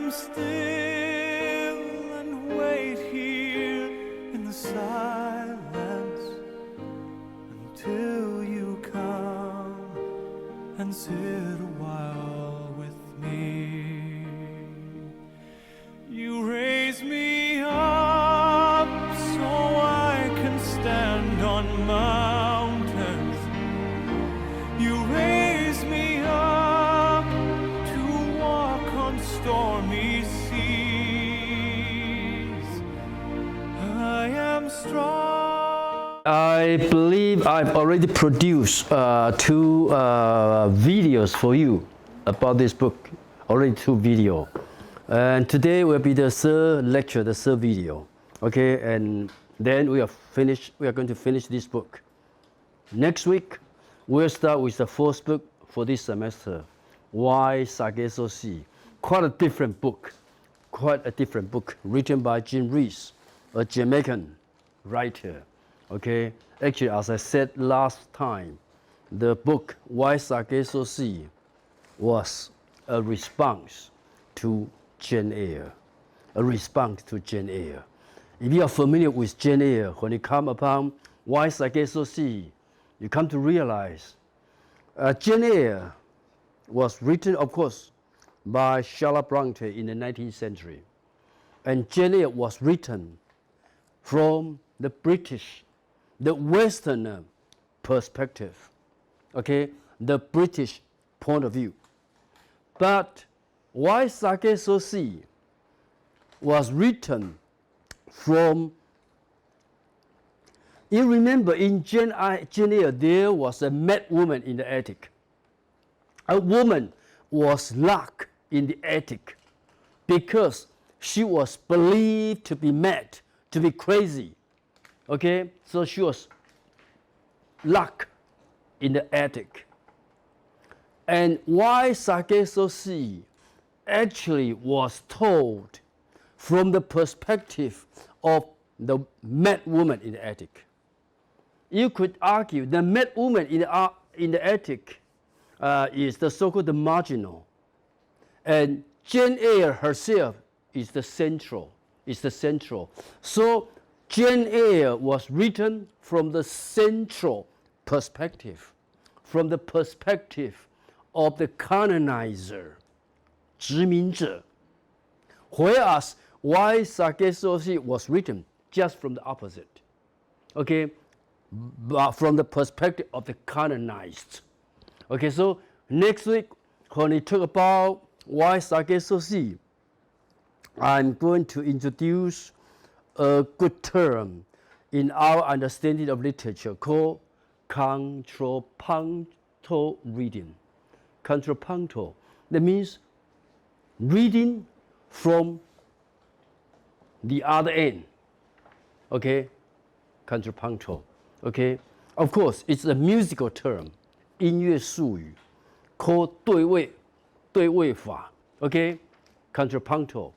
am still and wait here in the silence until you come and sit a while with me. You raise me up so I can stand on mountains. You raise me up to walk on stormy seas. I am strong. I believe I've already produced two videos for you about this book. Already two videos. And today will be the third lecture, the third video. Okay, and then we are going to finish this book. Next week, we'll start with the fourth book for this semester. Why Sake So See? Quite a different book written by Jim Rees, a Jamaican writer. Okay, actually, as I said last time, the book Why Sake So See was a response to Jane Eyre. If you are familiar with Jane Eyre, when you come upon Why Sake So See, you come to realize Jane Eyre was written, of course, by Charlotte Bronte in the 19th century. And Jane Eyre was written from the Western perspective, okay, the British point of view. But Why Sake So See was written from, you remember in Jane Eyre there was a mad woman in the attic. A woman was locked in the attic because she was believed to be mad, to be crazy. Okay, so she was locked in the attic. And Why Sake So See actually was told from the perspective of the mad woman in the attic. You could argue the mad woman in the attic is the so-called marginal, and Jane Eyre herself is the central. So Jane Eyre was written from the central perspective, from the perspective of the colonizer, 殖民者, whereas Why Sake So See was written just from the opposite, okay, but from the perspective of the colonized. Okay, so next week when we talk about Why Sake So See, I'm going to introduce a good term in our understanding of literature called contrapuntal reading. Contrapuntal, that means reading from the other end. Okay, contrapuntal. Okay, of course, it's a musical term, 音乐术语 called 对位法. Okay, contrapuntal.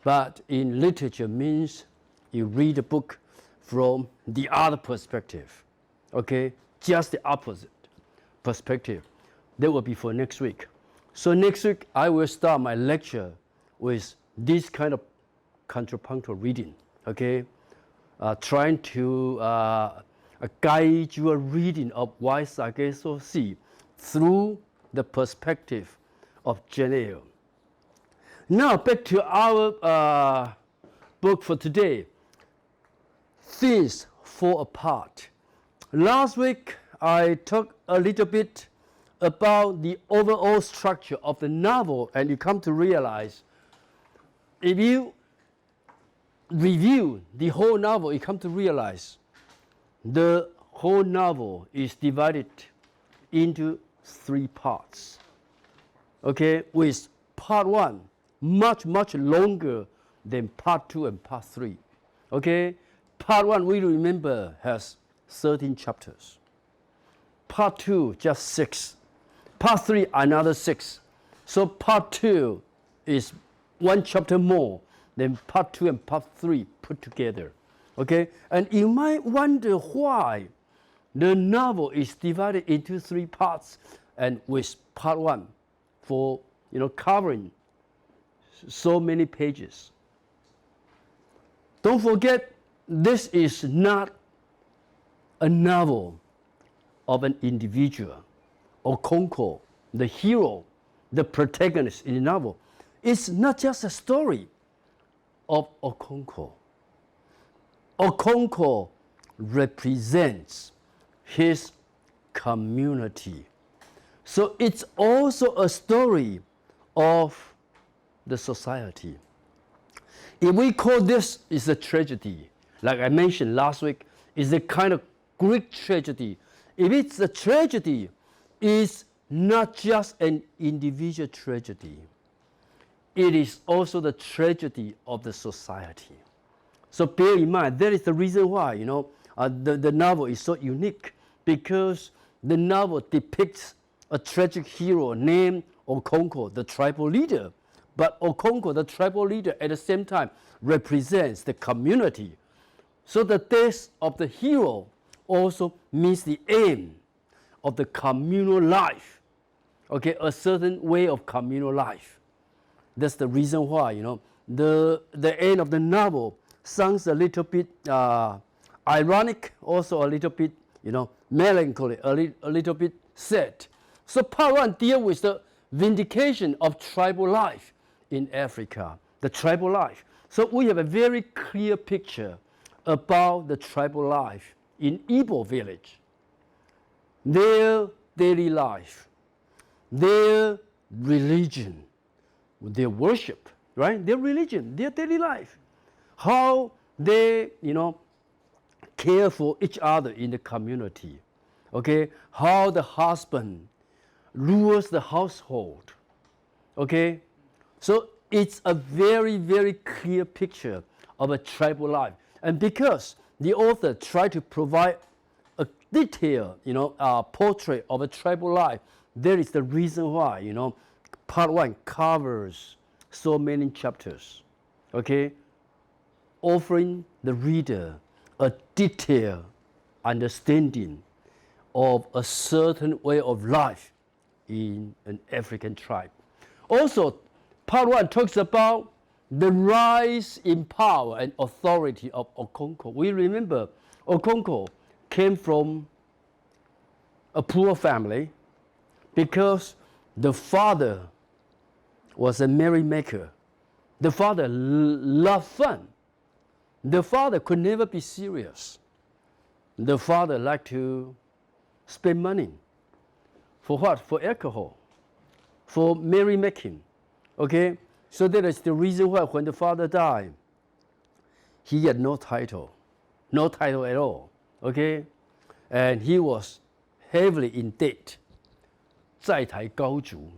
But in literature means you read a book from the other perspective. Okay, just the opposite perspective. That will be for next week. So next week I will start my lecture with this kind of contrapuntal reading. Okay, trying to guide your reading of Why Sake So See through the perspective of Jane Eyre. Now back to our book for today. Things Fall Apart. Last week I talked a little bit about the overall structure of the novel, and you come to realize if you review the whole novel, you come to realize the whole novel is divided into three parts. Okay, with part one much longer than part two and part three. Okay, part one, we remember, has 13 chapters. Part two, just 6. Part three, another 6. So part two is one chapter more than part two and part three put together. Okay, and you might wonder why the novel is divided into three parts, and with part one for covering so many pages. Don't forget, this is not a novel of an individual. Okonkwo, the hero, the protagonist in the novel, it's not just a story of Okonkwo. Okonkwo represents his community. So it's also a story of the society. If we call this is a tragedy, like I mentioned last week, it's a kind of Greek tragedy. If it's a tragedy, it's not just an individual tragedy. It is also the tragedy of the society. So bear in mind, that is the reason why, the novel is so unique, because the novel depicts a tragic hero named Okonkwo, the tribal leader. But Okonkwo, the tribal leader, at the same time represents the community. So the death of the hero also means the end of the communal life. Okay, a certain way of communal life. That's the reason why, the end of the novel sounds a little bit ironic, also a little bit, melancholy, a little bit sad. So part one deals with the vindication of tribal life in Africa, the tribal life. So we have a very clear picture about the tribal life in Igbo village, their daily life, their religion, their worship, right? Their religion, their daily life, how they, care for each other in the community, okay? How the husband rules the household, okay? So it's a very, very clear picture of a tribal life. And because the author tried to provide a detailed, portrait of a tribal life, that is the reason why, part one covers so many chapters, okay? Offering the reader a detailed understanding of a certain way of life in an African tribe. Also, part one talks about the rise in power and authority of Okonkwo. We remember Okonkwo came from a poor family because the father was a merrymaker. The father loved fun. The father could never be serious. The father liked to spend money. For what? For alcohol, for merrymaking. Okay? So that is the reason why when the father died, he had no title at all. Okay? And he was heavily in debt. 债台高筑.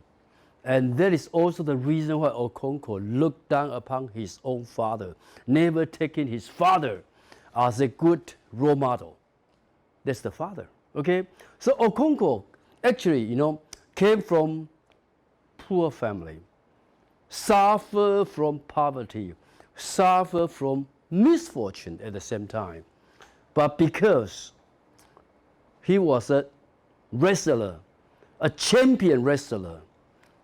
And that is also the reason why Okonkwo looked down upon his own father, never taking his father as a good role model. That's the father. Okay? So Okonkwo actually, came from poor family, suffer from poverty, suffer from misfortune at the same time. But because he was a wrestler, a champion wrestler,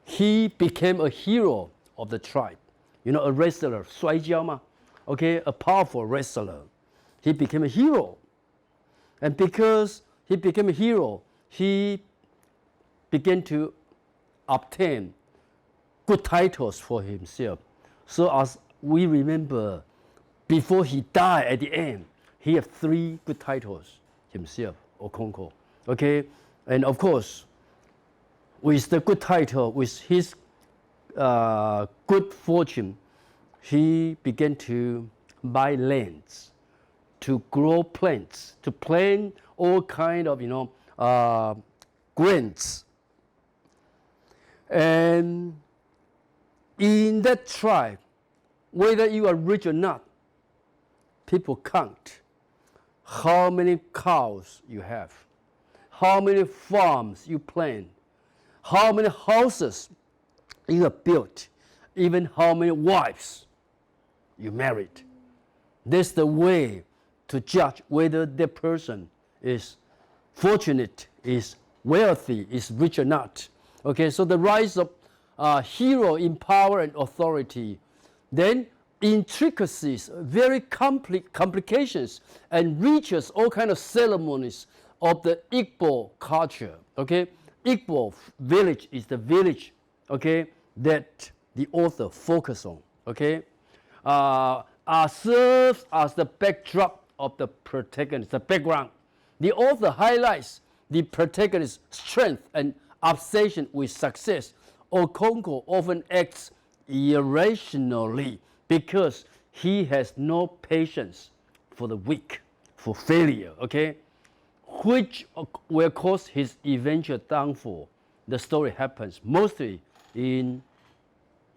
he became a hero of the tribe. A wrestler, 摔跤嘛, okay, a powerful wrestler. He became a hero. And because he became a hero, he began to obtain good titles for himself. So as we remember, before he died at the end, he had 3 good titles himself, Okonkwo. Okay? And of course, with the good title, with his good fortune, he began to buy lands, to grow plants, to plant all kind of, grains. And in that tribe, whether you are rich or not, people count how many cows you have, how many farms you plant, how many houses you have built, even how many wives you married. That's the way to judge whether that person is fortunate, is wealthy, is rich or not. Okay, so the rise of hero in power and authority. Then intricacies, very complications, and riches, all kind of ceremonies of the Igbo culture. Okay, Igbo village is the village, okay, that the author focus on. Okay, serves as the backdrop of the protagonist, the background. The author highlights the protagonist's strength and obsession with success. Okonkwo often acts irrationally because he has no patience for the weak, for failure, okay, which will cause his eventual downfall. The story happens mostly in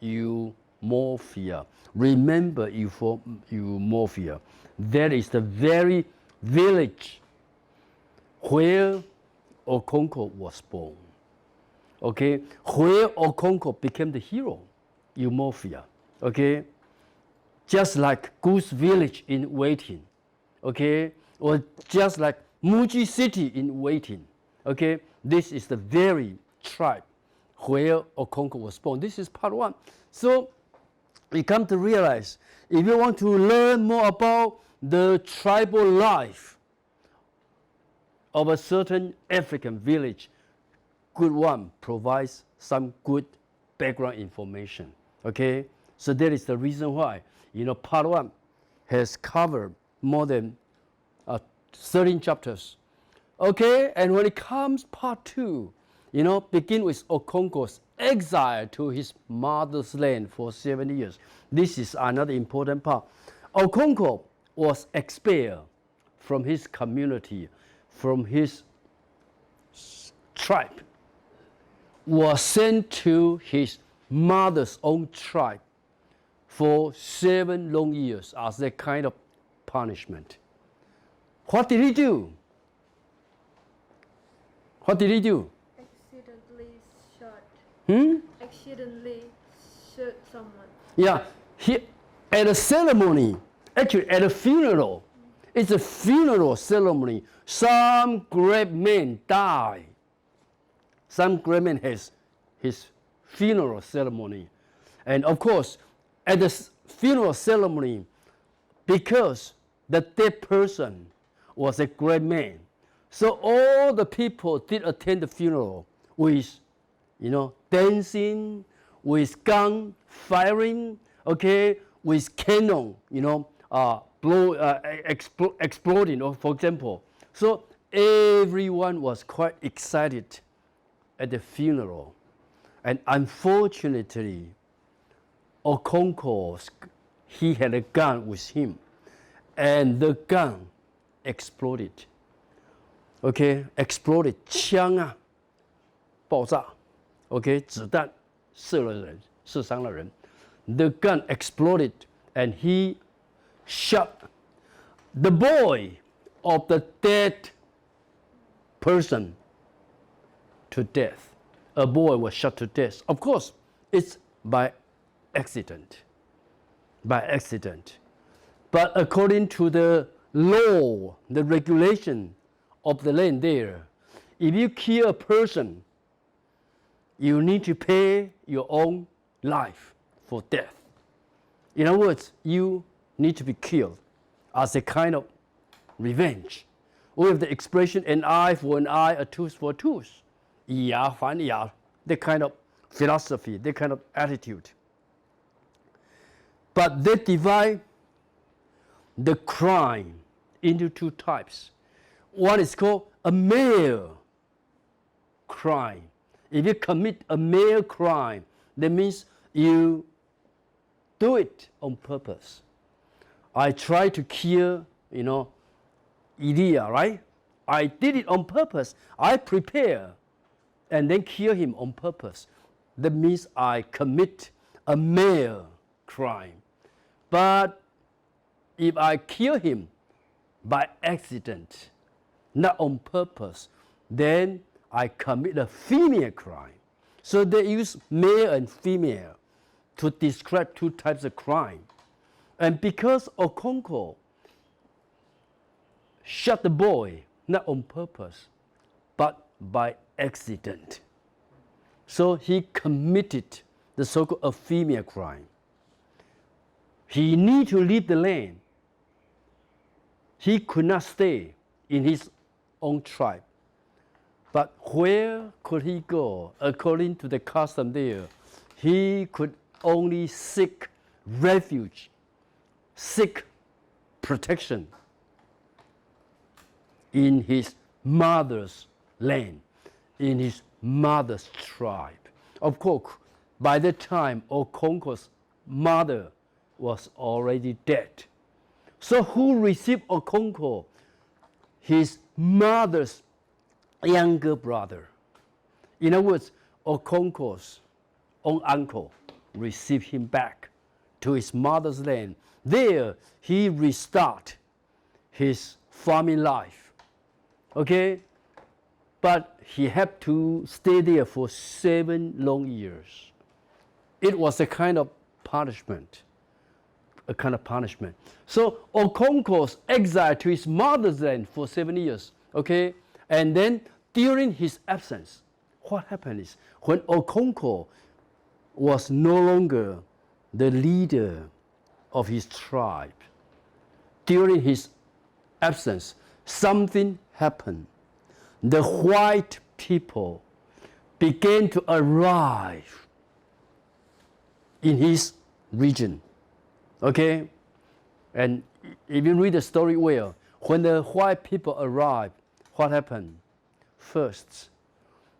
Eumorphia. Remember Eumorphia. That is the very village where Okonkwo was born. Okay, where Okonkwo became the hero, Eumorphia. Okay, just like Goose Village in Waiting. Okay, or just like Muji City in Waiting. Okay, this is the very tribe where Okonkwo was born. This is part one. So you come to realize, if you want to learn more about the tribal life of a certain African village, good one provides some good background information. Okay, so that is the reason why, part one has covered more than 13 chapters. Okay, and when it comes part two, begin with Okonkwo's exile to his mother's land for 70 years. This is another important part. Okonkwo was expelled from his community, from his tribe, was sent to his mother's own tribe for 7 long years as a kind of punishment. What did he do? What did he do? Accidentally shot. Accidentally shoot someone. Yeah, at a ceremony, actually at a funeral, it's a funeral ceremony. Some great man died. Some great man has his funeral ceremony. And of course, at the funeral ceremony, because the dead person was a great man, so all the people did attend the funeral with, dancing, with gun firing, okay, with cannon, exploding, for example. So everyone was quite excited at the funeral. And unfortunately, Okonkwo, he had a gun with him, and the gun exploded. Okay, exploded, 枪啊，爆炸。Okay, 子弹射了人，射伤了人。The gun exploded, and he shot the boy of the dead person to death. A boy was shot to death. Of course, it's by accident. By accident. But according to the law, the regulation of the land there, if you kill a person, you need to pay your own life for death. In other words, you need to be killed as a kind of revenge. We have the expression an eye for an eye, a tooth for a tooth. 以牙还牙, that kind of philosophy, that kind of attitude. But they divide the crime into two types. One is called a mere crime. If you commit a mere crime, that means you do it on purpose. I tried to kill, Elia, right? I did it on purpose. I prepare and then kill him on purpose. That means I commit a mere crime. But if I kill him by accident, not on purpose, then I commit a female crime. So they use male and female to describe two types of crime. And because Okonkwo shot the boy not on purpose, but by accident, so he committed the so-called female crime. He need to leave the land. He could not stay in his own tribe. But where could he go? According to the custom there, he could only seek refuge, seek protection in his mother's land, in his mother's tribe. Of course, by that time, Okonkwo's mother was already dead. So who received Okonkwo? His mother's younger brother. In other words, Okonkwo's own uncle received him back to his mother's land. There, he restarted his farming life. Okay? But he had to stay there for 7 long years. It was a kind of punishment. A kind of punishment. So Okonkwo's exiled to his mother's land for 7 years. Okay? And then during his absence, what happened is when Okonkwo was no longer the leader of his tribe, during his absence, something happened. The white people began to arrive in his region. Okay? And if you read the story well, when the white people arrived, what happened? First,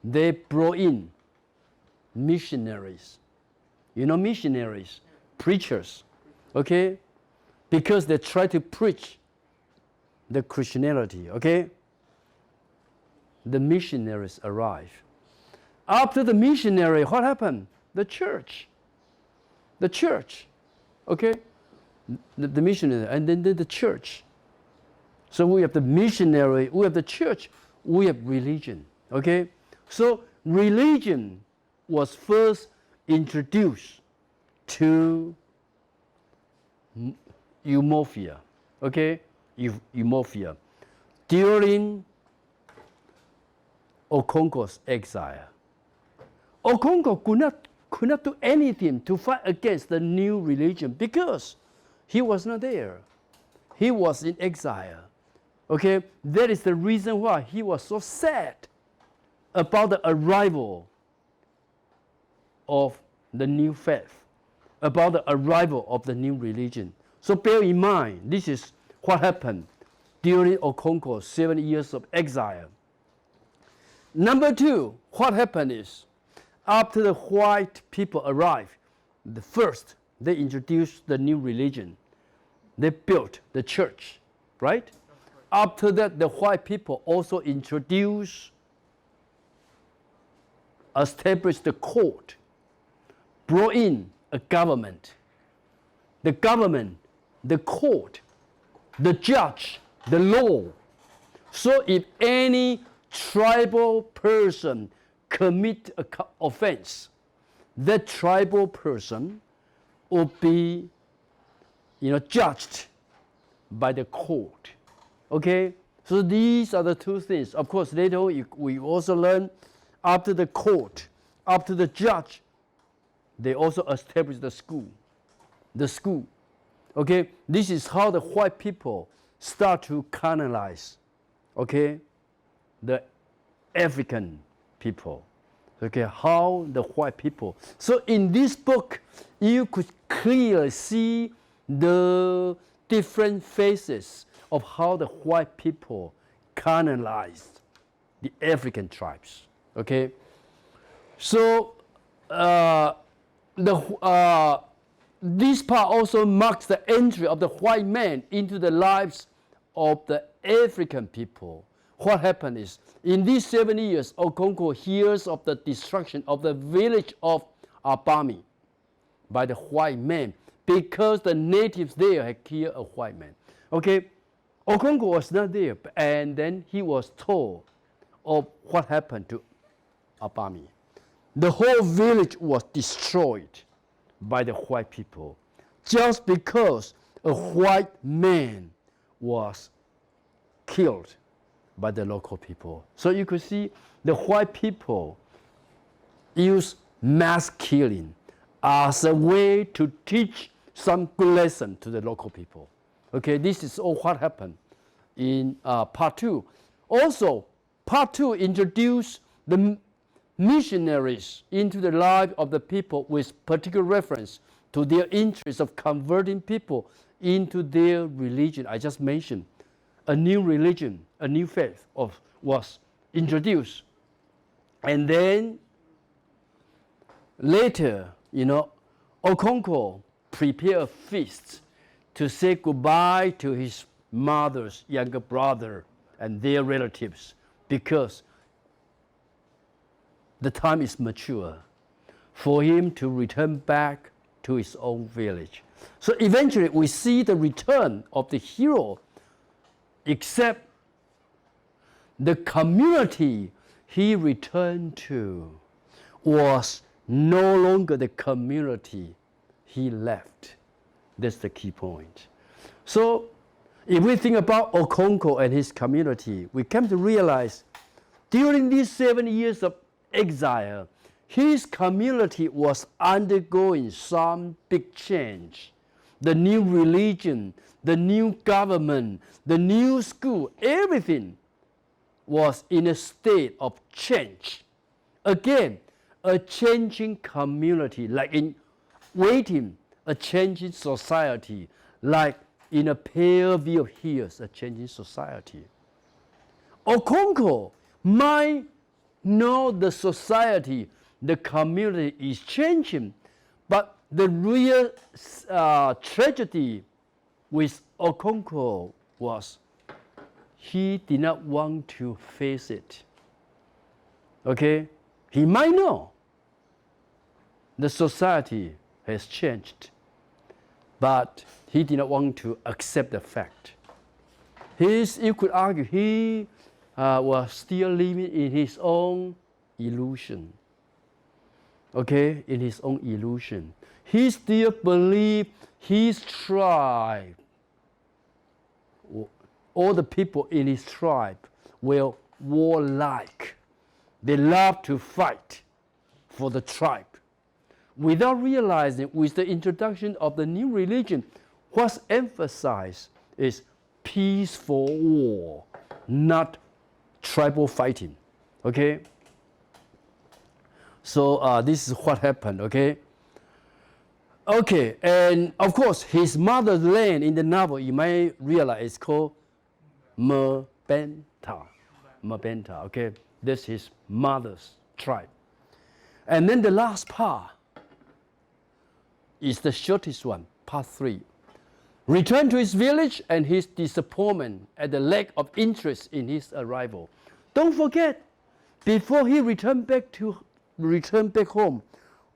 they brought in missionaries. You know missionaries, preachers, okay? Because they try to preach the Christianity, okay? The missionaries arrive. After the missionary, what happened? The church, okay? The missionary, and then the church. So we have the missionary, we have the church, we have religion, okay? So religion was first introduced to Umuofia, okay? Umuofia, during Okonkwo's exile. Okonkwo could not do anything to fight against the new religion because he was not there. He was in exile. Okay, that is the reason why he was so sad about the arrival of the new faith, about the arrival of the new religion. So bear in mind, this is what happened during Okonkwo's 7 years of exile. Number 2, what happened is, after the white people arrived, first they introduced the new religion. They built the church, right? After that, the white people also established the court, brought in a government. The government, the court, the judge, the law. So if any tribal person commit an offense, that tribal person will be judged by the court. Okay? So these are the 2 things. Of course, later we also learn after the court, after the judge, they also established the school. The school. Okay? This is how the white people start to colonize, okay, the African people. Okay, how the white people. So in this book, you could clearly see the different phases of how the white people colonized the African tribes. Okay, so this part also marks the entry of the white man into the lives of the African people. What happened is, in these 7 years, Okonkwo hears of the destruction of the village of Abami by the white man because the natives there had killed a white man. Okay, Okonkwo was not there, and then he was told of what happened to Abami. The whole village was destroyed by the white people just because a white man was killed by the local people. So you could see the white people use mass killing as a way to teach some good lesson to the local people. Okay, this is all what happened in part 2. Also, part 2 introduced the missionaries into the life of the people with particular reference to their interest of converting people into their religion. I just mentioned a new religion, a new faith was introduced. And then later, Okonkwo prepared a feast to say goodbye to his mother's younger brother and their relatives because the time is mature for him to return back to his own village. So eventually we see the return of the hero, except the community he returned to was no longer the community he left. That's the key point. So if we think about Okonkwo and his community, we come to realize during these 7 years of exile, his community was undergoing some big change. The new religion, the new government, the new school, everything was in a state of change. Again, a changing community, like in waiting, a changing society, like in a pale view of years, a changing society. Okonkwo might know the society, the community is changing, but the real tragedy with Okonkwo was he did not want to face it. Okay? He might know the society has changed, but he did not want to accept the fact. You could argue he was still living in his own illusion. Okay, in his own illusion. He still believed his tribe, all the people in his tribe were warlike. They loved to fight for the tribe. Without realizing, with the introduction of the new religion, what's emphasized is peaceful war, not tribal fighting. Okay? So this is what happened, okay? Okay, and of course, his mother's land in the novel, you might realize, is called Mbenta. Mbenta, okay? That's his mother's tribe. And then the last part is the shortest one, part 3. Return to his village and his disappointment at the lack of interest in his arrival. Don't forget, before he returned back home,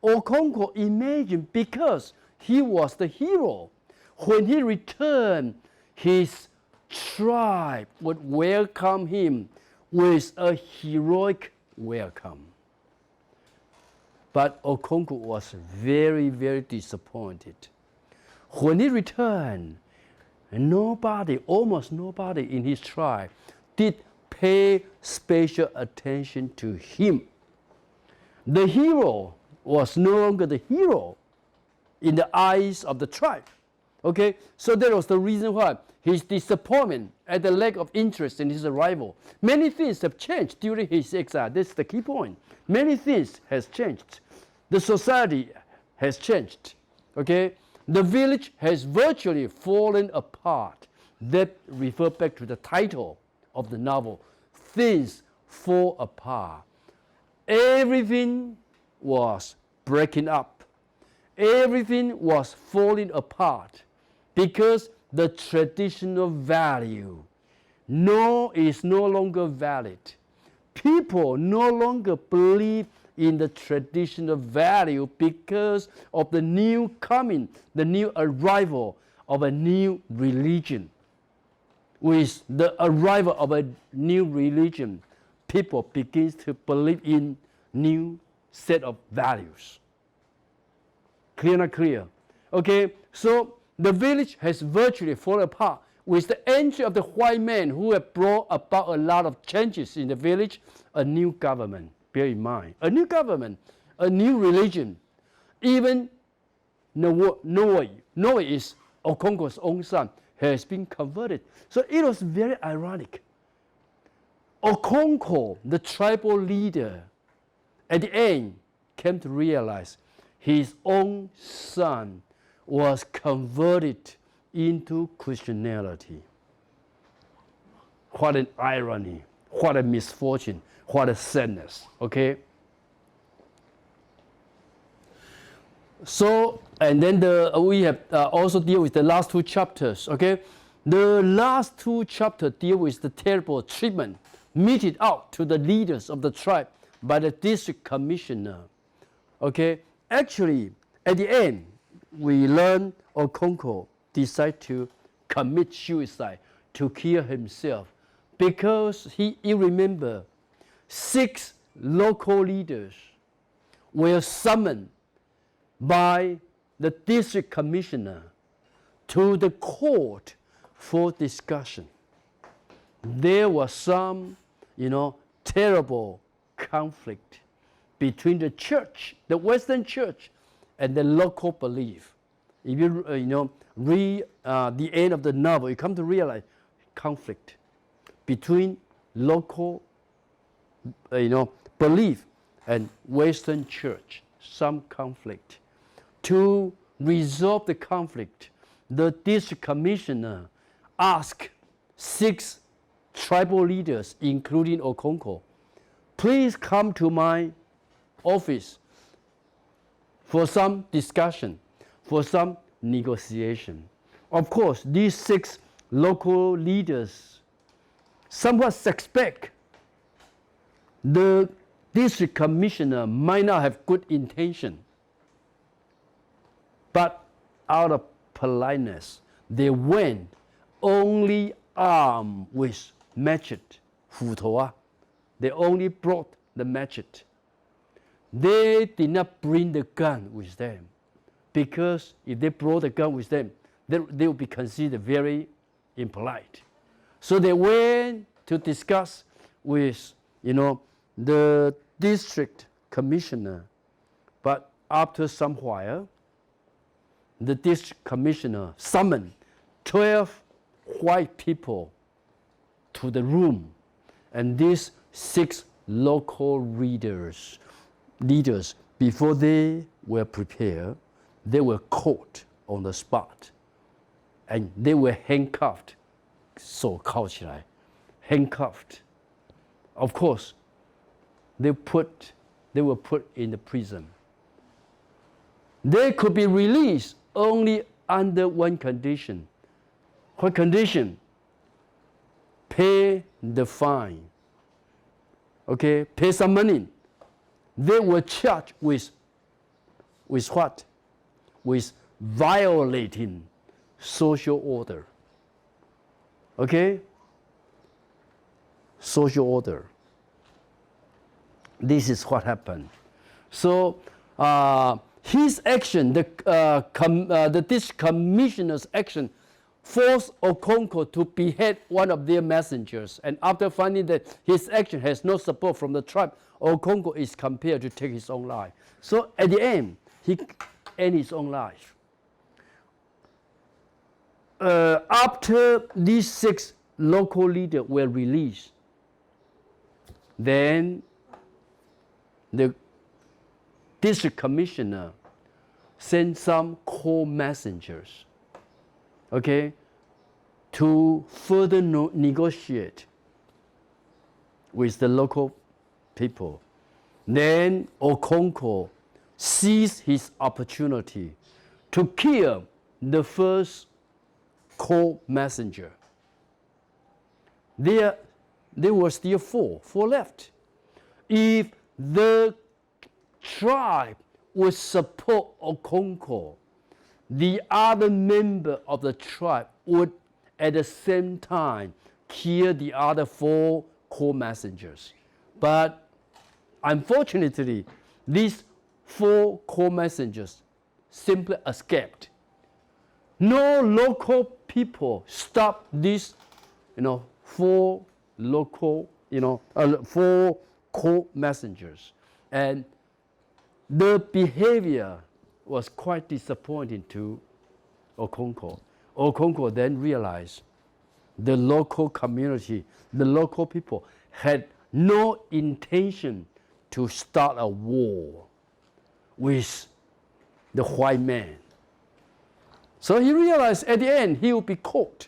Okonkwo imagined, because he was the hero, when he returned, his tribe would welcome him with a heroic welcome. But Okonkwo was very, very disappointed. When he returned, almost nobody in his tribe did pay special attention to him. The hero was no longer the hero in the eyes of the tribe. Okay, so that was the reason why his disappointment at the lack of interest in his arrival. Many things have changed during his exile. That's the key point. Many things has changed. The society has changed. Okay, the village has virtually fallen apart. That refers back to the title of the novel, Things Fall Apart. Everything was breaking up. Everything was falling apart because the traditional value is no longer valid. People no longer believe in the traditional value because of the new coming, the new arrival of a new religion. With the arrival of a new religion, people begin to believe in new set of values. Clear, not clear? Okay, so the village has virtually fallen apart with the entry of the white man who have brought about a lot of changes in the village, a new government. Bear in mind, a new government, a new religion. Even Noe is Okonkwo's own son, has been converted. So it was very ironic. Okonkwo, the tribal leader, at the end came to realize his own son was converted into Christianity. What an irony, what a misfortune, what a sadness, okay? So, and then we have also deal with the last two chapters, okay? The last two chapters deal with the terrible treatment meted out to the leaders of the tribe by the district commissioner, okay? Actually, at the end, we learn Okonkwo decided to commit suicide, to kill himself, because you remember 6 local leaders were summoned by the district commissioner to the court for discussion. There was some, terrible conflict between the church, the Western church, and the local belief. If you, read the end of the novel, you come to realize conflict between local, belief and Western church, some conflict. To resolve the conflict, the district commissioner asked 6 tribal leaders, including Okonkwo, please come to my office for some discussion, for some negotiation. Of course, these 6 local leaders somewhat suspect the district commissioner might not have good intention. But out of politeness, they went only armed with machete, 斧头啊. They only brought the machete. They did not bring the gun with them, because if they brought the gun with them, they would be considered very impolite. So they went to discuss with, the district commissioner. But after some while, the district commissioner summoned 12 white people to the room, and these 6 local leaders, before they were prepared, they were caught on the spot, and they were handcuffed, 手铐起来, handcuffed. Of course, they were put in the prison. They could be released only under one condition. What condition? Pay the fine. Okay, pay some money. They were charged with what? With violating social order. Okay? Social order. This is what happened. So his action, the district commissioner's action, forced Okonkwo to behead one of their messengers. And after finding that his action has no support from the tribe, Okonkwo is compelled to take his own life. So at the end, he ended his own life. After these 6 local leaders were released, then the district commissioner sent some court messengers, okay, to further negotiate with the local people. Then Okonkwo seized his opportunity to kill the first court messenger. There were still 4 left. If the tribe would support Okonkwo, the other member of the tribe would at the same time kill the other 4 court messengers. But unfortunately, these 4 court messengers simply escaped. No local people stopped these, 4 local, 4 court messengers. And the behavior was quite disappointing to Okonkwo. Okonkwo then realized the local community, the local people had no intention to start a war with the white man. So he realized at the end he would be caught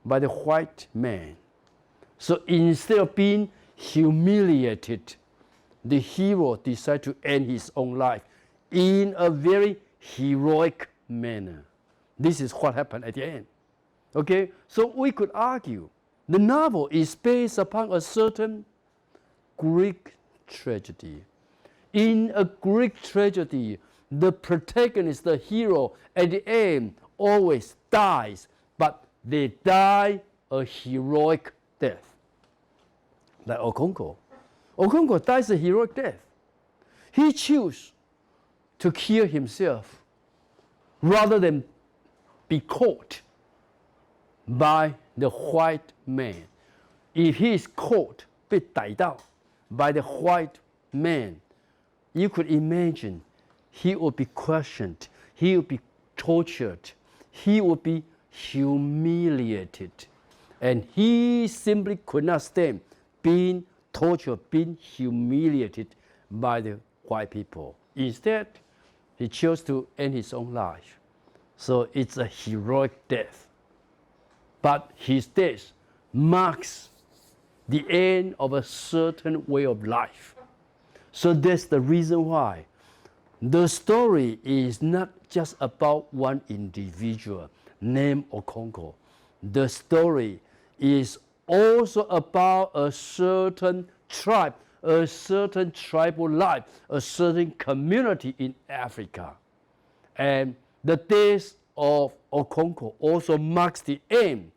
by the white man. So instead of being humiliated, the hero decided to end his own life in a very heroic manner. This is what happened at the end. Okay, so we could argue the novel is based upon a certain Greek tragedy. In a Greek tragedy, the protagonist, the hero, at the end always dies, but they die a heroic death. Like Okonkwo. Okonkwo dies a heroic death. He chose to kill himself rather than be caught by the white man. If he is caught, 被逮到 by the white man, you could imagine he would be questioned, he would be tortured, he would be humiliated. And he simply could not stand being tortured, being humiliated by the white people. Instead, he chose to end his own life. So it's a heroic death. But his death marks the end of a certain way of life. So that's the reason why the story is not just about one individual named Okonkwo. The story is also about a certain tribe, a certain tribal life, a certain community in Africa. And the death of Okonkwo also marks the end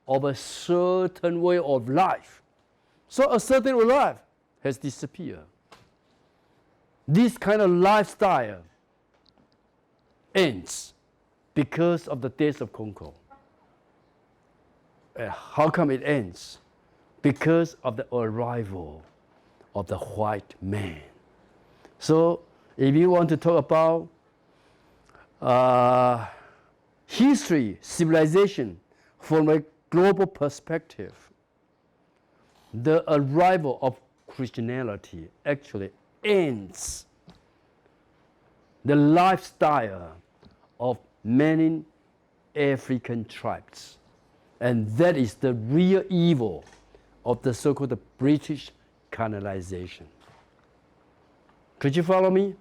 of a certain way of life. So a certain way of life has disappeared. This kind of lifestyle ends because of the death of Okonkwo. How come it ends? Because of the arrival of the white man. So if you want to talk about history, civilization from a global perspective, the arrival of Christianity actually ends the lifestyle of many African tribes. And that is the real evil of the so-called British colonization. Could you follow me?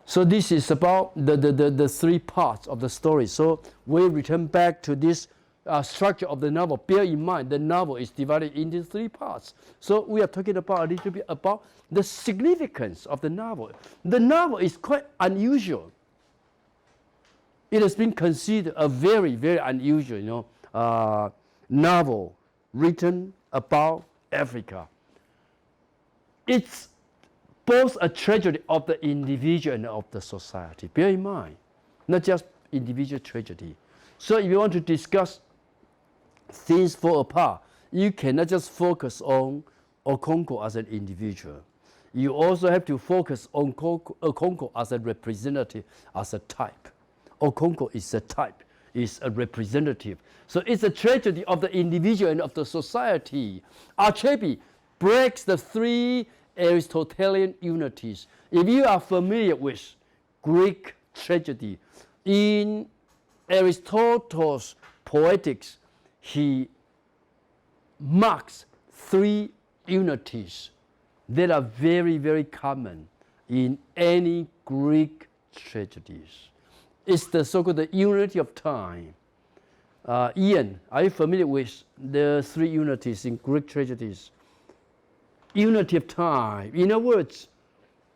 So this is about the three parts of the story. So we return back to this structure of the novel. Bear in mind, the novel is divided into three parts. So we are talking about a little bit about the significance of the novel. The novel is quite unusual. It has been considered a very, very unusual, novel written about Africa. It's both a tragedy of the individual and of the society. Bear in mind, not just individual tragedy. So if you want to discuss things fall apart, you cannot just focus on Okonkwo as an individual. You also have to focus on Okonkwo as a representative, as a type. Okonkwo is a type, is a representative. So it's a tragedy of the individual and of the society. Achebe breaks the three Aristotelian unities. If you are familiar with Greek tragedy, in Aristotle's Poetics, he marks three unities that are very, very common in any Greek tragedies. It's the so-called unity of time. Ian, are you familiar with the three unities in Greek tragedies? Unity of time. In other words,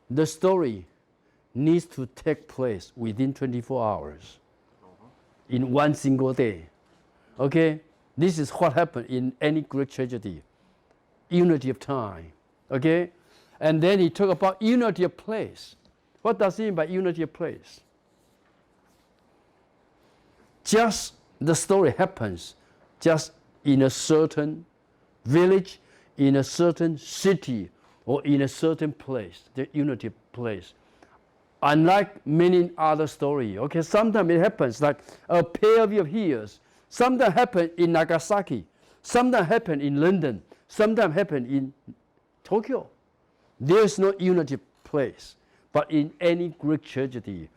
the story needs to take place within 24 hours in one single day. Okay? This is what happened in any Greek tragedy. Unity of time. Okay? And then he talked about unity of place. What does he mean by unity of place? Just the story happens just in a certain village, in a certain city, or in a certain place, the unity of place. Unlike many other stories, okay, sometimes it happens like a pair of years. Sometimes happen in Nagasaki. Sometimes happen in London. Sometimes happen in Tokyo. There is no unity place. But in any Greek tragedy,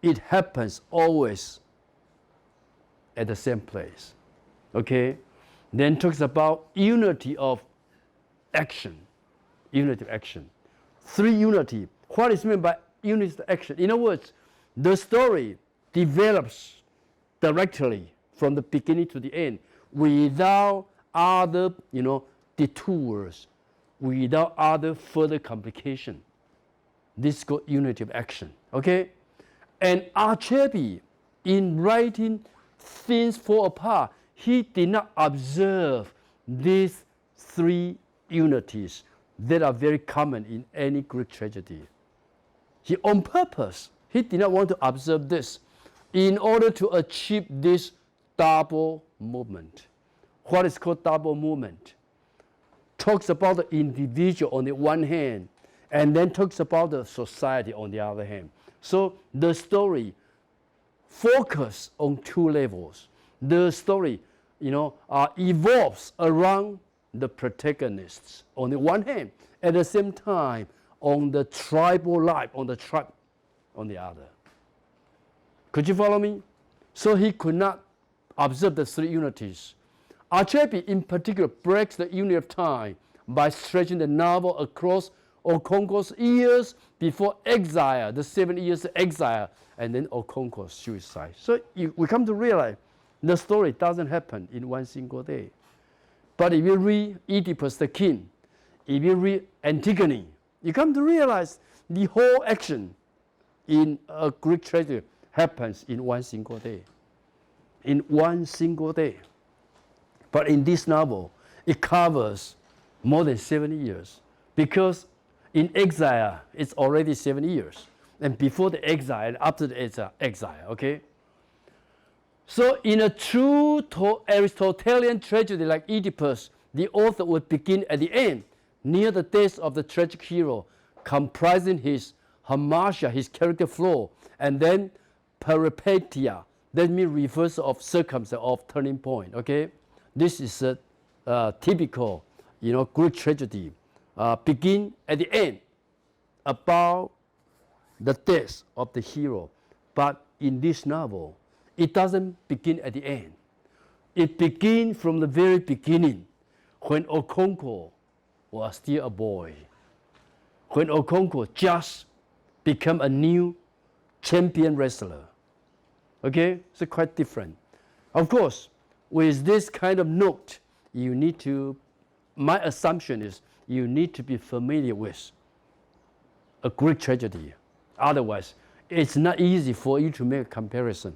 it happens always at the same place. Okay? Then talks about unity of action. Unity of action. 3 unity. What is meant by unity of action? In other words, the story develops directly from the beginning to the end without other, detours, without other further complication. This is called unity of action. Okay? And Archebi, in writing Things Fall Apart, he did not observe these 3 unities that are very common in any Greek tragedy. He, on purpose, he did not want to observe this in order to achieve this double movement. What is called double movement? Talks about the individual on the one hand, and then talks about the society on the other hand. So the story focuses on 2 levels. The story, evolves around the protagonists on the one hand, at the same time on the tribal life, on the tribe on the other. Could you follow me? So he could not observe the 3 unities. Archebi in particular breaks the unity of time by stretching the novel across Okonkwo's years before exile, the 7 years of exile, and then Okonkwo's suicide. So we come to realize the story doesn't happen in one single day. But if you read Oedipus the king, if you read Antigone, you come to realize the whole action in a Greek tragedy happens in one single day. In one single day. But in this novel, it covers more than 70 years. Because in exile, it's already 7 years. And before the exile and after the exile, okay? So in a true Aristotelian tragedy like Oedipus, the author would begin at the end, near the death of the tragic hero, comprising his hamartia, his character flaw, and then peripetia, that means reversal of circumstance, of turning point, okay? This is a typical, Greek tragedy. Begin at the end, about the death of the hero. But in this novel, it doesn't begin at the end. It begins from the very beginning, when Okonkwo was still a boy. When Okonkwo just became a new champion wrestler. Okay, so quite different. Of course, with this kind of note, my assumption is you need to be familiar with a Greek tragedy. Otherwise, it's not easy for you to make a comparison.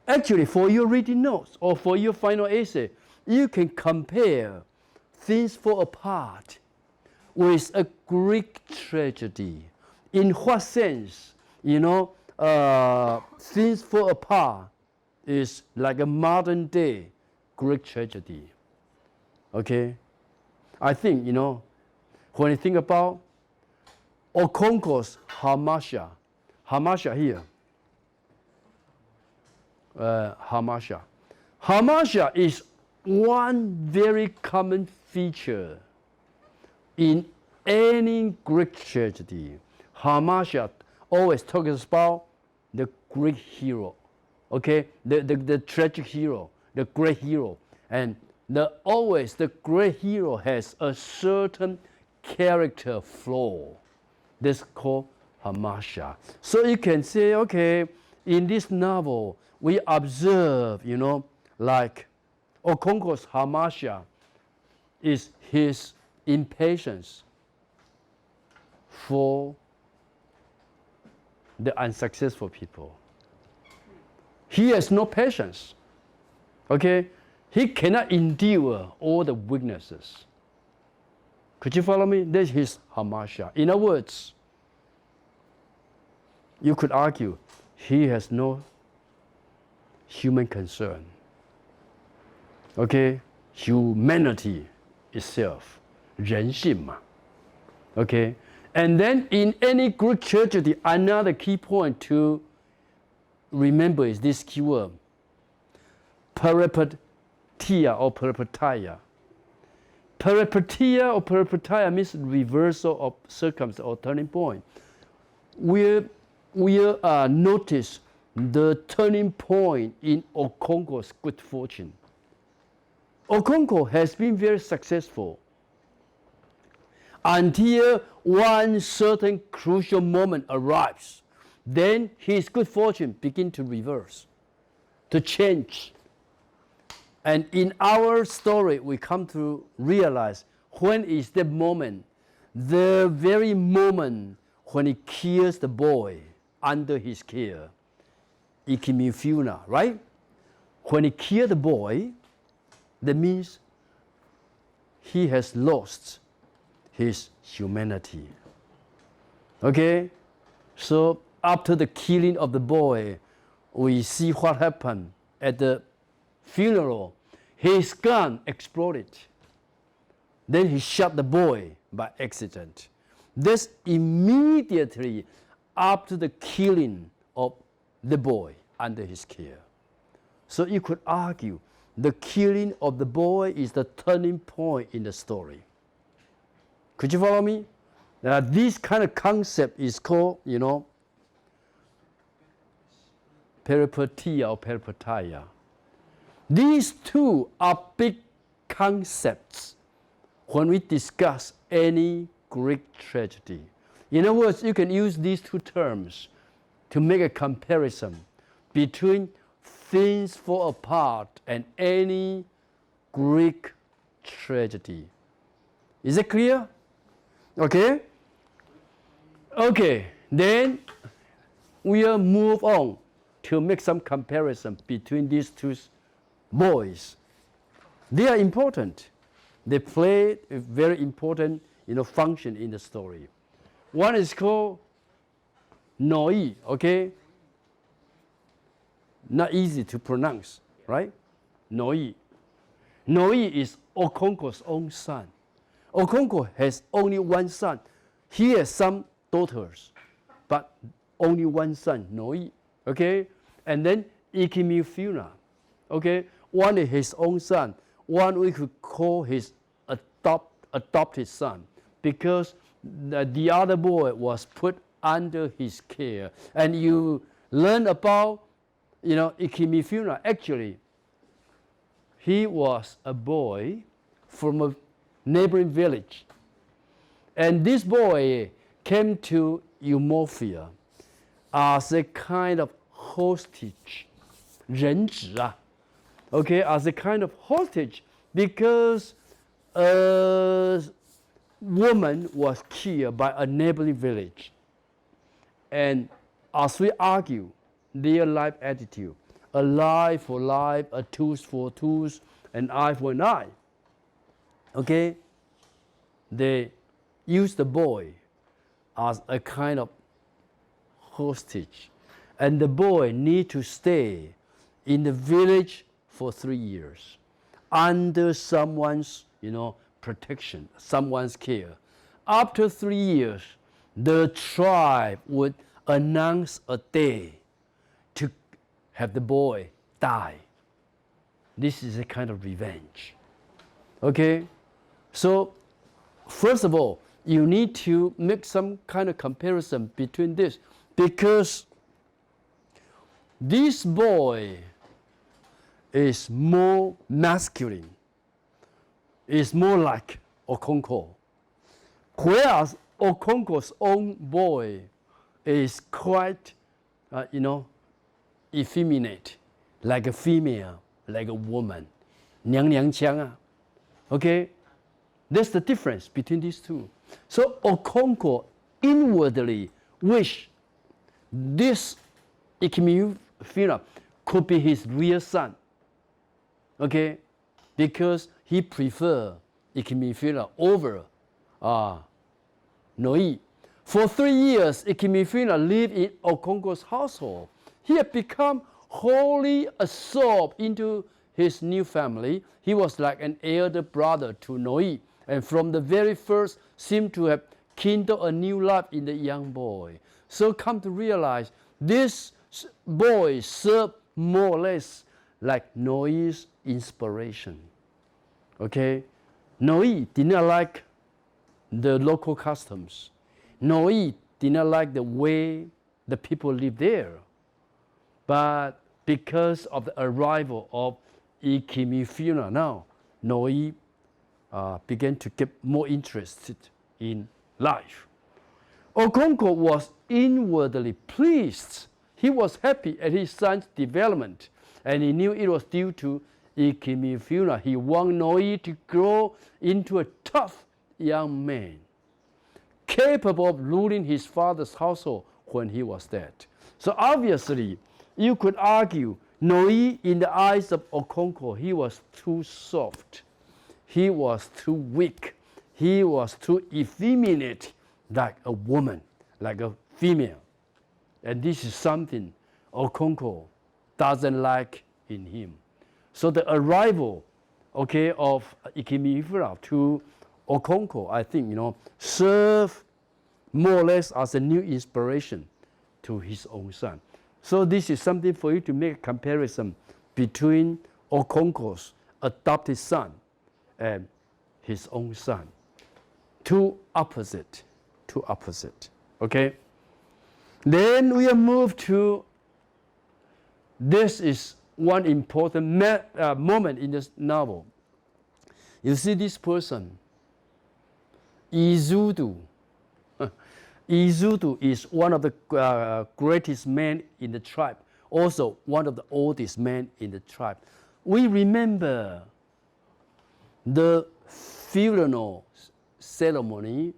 Actually, for your reading notes or for your final essay, you can compare Things Fall Apart with a Greek tragedy. In what sense, Things Fall Apart is like a modern day Greek tragedy. Okay? I think, when you think about Okonkwo's hamartia here, hamartia. Hamartia is one very common feature in any Greek tragedy. Hamartia always talks about the Greek hero, okay? The tragic hero, the great hero. And always the great hero has a certain character flaw. That's called hamartia. So you can say, okay, in this novel, we observe, like Okonkwo's hamartia is his impatience for the unsuccessful people. He has no patience. Okay? He cannot endure all the weaknesses. Could you follow me? That's his hamartia. In other words, you could argue he has no human concern. Okay? Humanity itself, 人性嘛. Okay? And then in any Greek tragedy, another key point to remember is this key word, peripetia or peripetia. Peripetia or peripetia means reversal of circumstance or turning point. We notice the turning point in Okonkwo's good fortune. Okonkwo has been very successful until one certain crucial moment arrives. Then his good fortune begins to reverse, to change. And in our story, we come to realize when is the moment, the very moment when he kills the boy under his care, Ikimifuna, right? When he killed the boy, that means he has lost his humanity. Okay? So after the killing of the boy, we see what happened at the funeral. His gun exploded. Then he shot the boy by accident. This immediately after the killing of the boy under his care. So you could argue the killing of the boy is the turning point in the story. Could you follow me? This kind of concept is called, peripetia or peripetia. These two are big concepts when we discuss any Greek tragedy. In other words, you can use these two terms to make a comparison between things fall apart and any Greek tragedy. Is it clear? Okay? Okay, then we'll move on to make some comparison between these two boys. They are important. They play a very important function in the story. One is called Noi, okay? Not easy to pronounce, right? Noi. Noi is Okonkwo's own son. Okonkwo has only one son. He has some daughters, but only one son, Noi, okay? And then Ikimifuna, okay? One is his own son. One we could call his adopted son, because the other boy was put under his care. And you learn about, Ikimifuna. Actually, he was a boy from a neighboring village. And this boy came to Eumorphia as a kind of hostage, 人质啊, okay, as a kind of hostage, because a woman was killed by a neighboring village. And as we argue, their life attitude, a life for life, a tooth for tooth, an eye for an eye. Okay? They use the boy as a kind of hostage. And the boy need to stay in the village for 3 years under someone's, protection, someone's care. After 3 years, the tribe would announce a day to have the boy die. This is a kind of revenge. Okay? So, first of all, you need to make some kind of comparison between this, because this boy is more masculine, is more like Okonkwo, whereas Okonkwo's own boy is quite, effeminate, like a female, like a woman, 娘娘腔啊. Okay, that's the difference between these two. So Okonkwo inwardly wished this Ikimifuna could be his real son. Okay, because he preferred Ikimifuna over Noi. For 3 years, Ikimifuna lived in Okonkwo's household. He had become wholly absorbed into his new family. He was like an elder brother to Noi, and from the very first seemed to have kindle a new life in the young boy. So come to realize this boy served more or less like Noah's inspiration. Okay? Noah did not like the local customs. Noah did not like the way the people lived there. But because of the arrival of Ikemefuna, now Noah began to get more interested in life. Okonkwo was inwardly pleased. He was happy at his son's development, and he knew it was due to Ikemefuna. He wanted Noah to grow into a tough young man, capable of ruling his father's household when he was dead. So obviously, you could argue Noah, in the eyes of Okonkwo, he was too soft. He was too weak. He was too effeminate, like a woman, like a female. And this is something Okonkwo doesn't like in him. So the arrival, okay, of Ikemefuna to Okonkwo, I think, served more or less as a new inspiration to his own son. So this is something for you to make a comparison between Okonkwo's adopted son and his own son. Two opposite. Okay? Then we move to, this is one important moment in this novel. You see this person, Izudu. Izudu is one of the greatest men in the tribe, also one of the oldest men in the tribe. We remember the funeral ceremony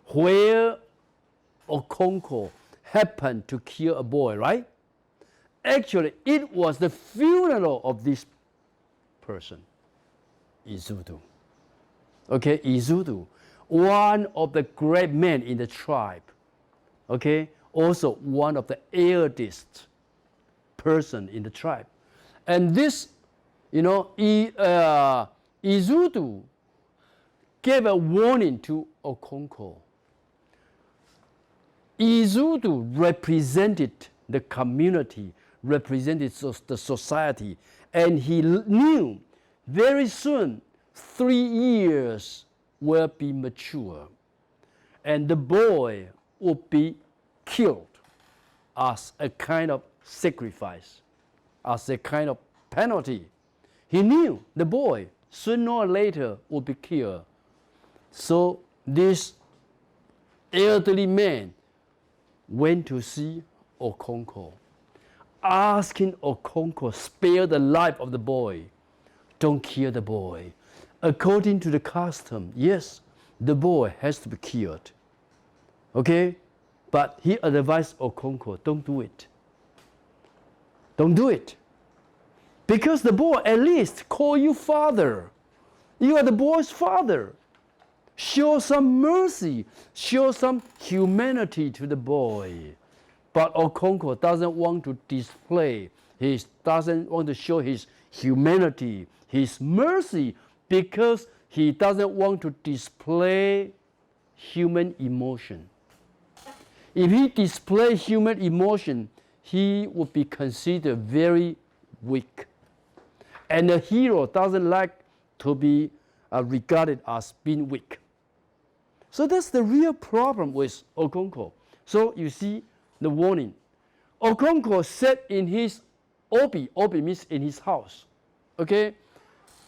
where Okonkwo happened to kill a boy, right? Actually, it was the funeral of this person, Izudu. Okay, Izudu, one of the great men in the tribe. Okay, also one of the eldest person in the tribe. And this, Izudu gave a warning to Okonkwo. Izudu represented the community, represented the society, and he knew very soon 3 years will be mature, and the boy would be killed as a kind of sacrifice, as a kind of penalty. He knew the boy sooner or later would be killed. So this elderly man went to see Okonkwo, asking Okonkwo, spare the life of the boy. Don't kill the boy. According to the custom, yes, the boy has to be killed. Okay? But he advised Okonkwo, don't do it. Don't do it. Because the boy at least call you father. You are the boy's father. Show some mercy. Show some humanity to the boy. But Okonkwo doesn't want to display, doesn't want to show his humanity, his mercy, because he doesn't want to display human emotion. If he displays human emotion, he would be considered very weak. And a hero doesn't like to be regarded as being weak. So that's the real problem with Okonkwo. So you see the warning. Okonkwo sat in his obi means in his house, okay,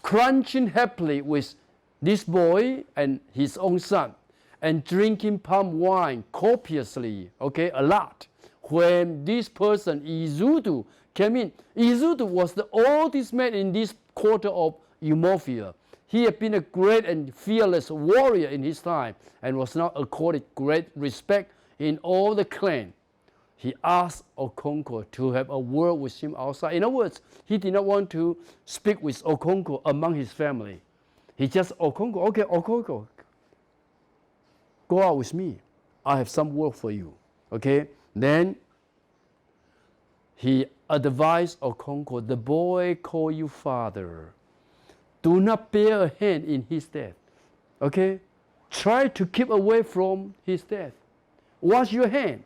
crunching happily with this boy and his own son, and drinking palm wine copiously, okay, a lot. When this person, Izudu, came in, Izudu was the oldest man in this quarter of Umuofia. He had been a great and fearless warrior in his time and was now accorded great respect in all the clan. He asked Okonkwo to have a word with him outside. In other words, he did not want to speak with Okonkwo among his family. He just, Okonkwo, okay, Okonkwo, go out with me. I have some work for you. Okay? Then he advised Okonkwo, the boy call you father. Do not bear a hand in his death. Okay? try to keep away from his death. Wash your hand.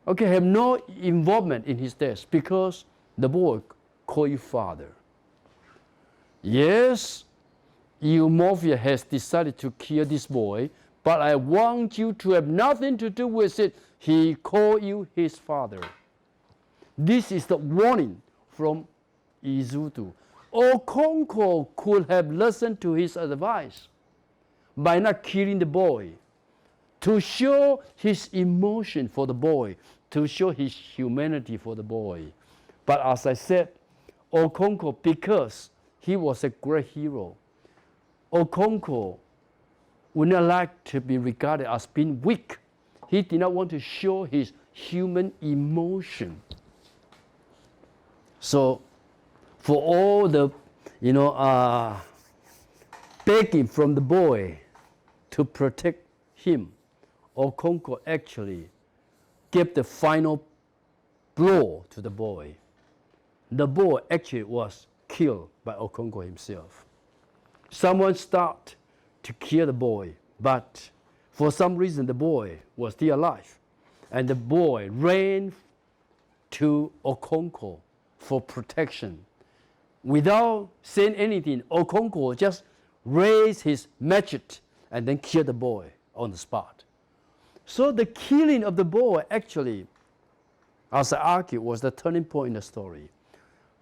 Okay, have no involvement in his death because the boy called you father. Yes, Eumorphia has decided to kill this boy, but I want you to have nothing to do with it. He called you his father. This is the warning from Izutu. Okonkwo could have listened to his advice by not killing the boy, to show his emotion for the boy, to show his humanity for the boy. But as I said, Okonkwo, because he was a great hero, Okonkwo would not like to be regarded as being weak. He did not want to show his human emotion. So, for all the, begging from the boy to protect him, Okonkwo actually gave the final blow to the boy. The boy actually was killed by Okonkwo himself. Someone started to kill the boy, but for some reason the boy was still alive. And the boy ran to Okonkwo for protection. Without saying anything, Okonkwo just raised his machete and then killed the boy on the spot. So the killing of the boy actually, as I argue, was the turning point in the story.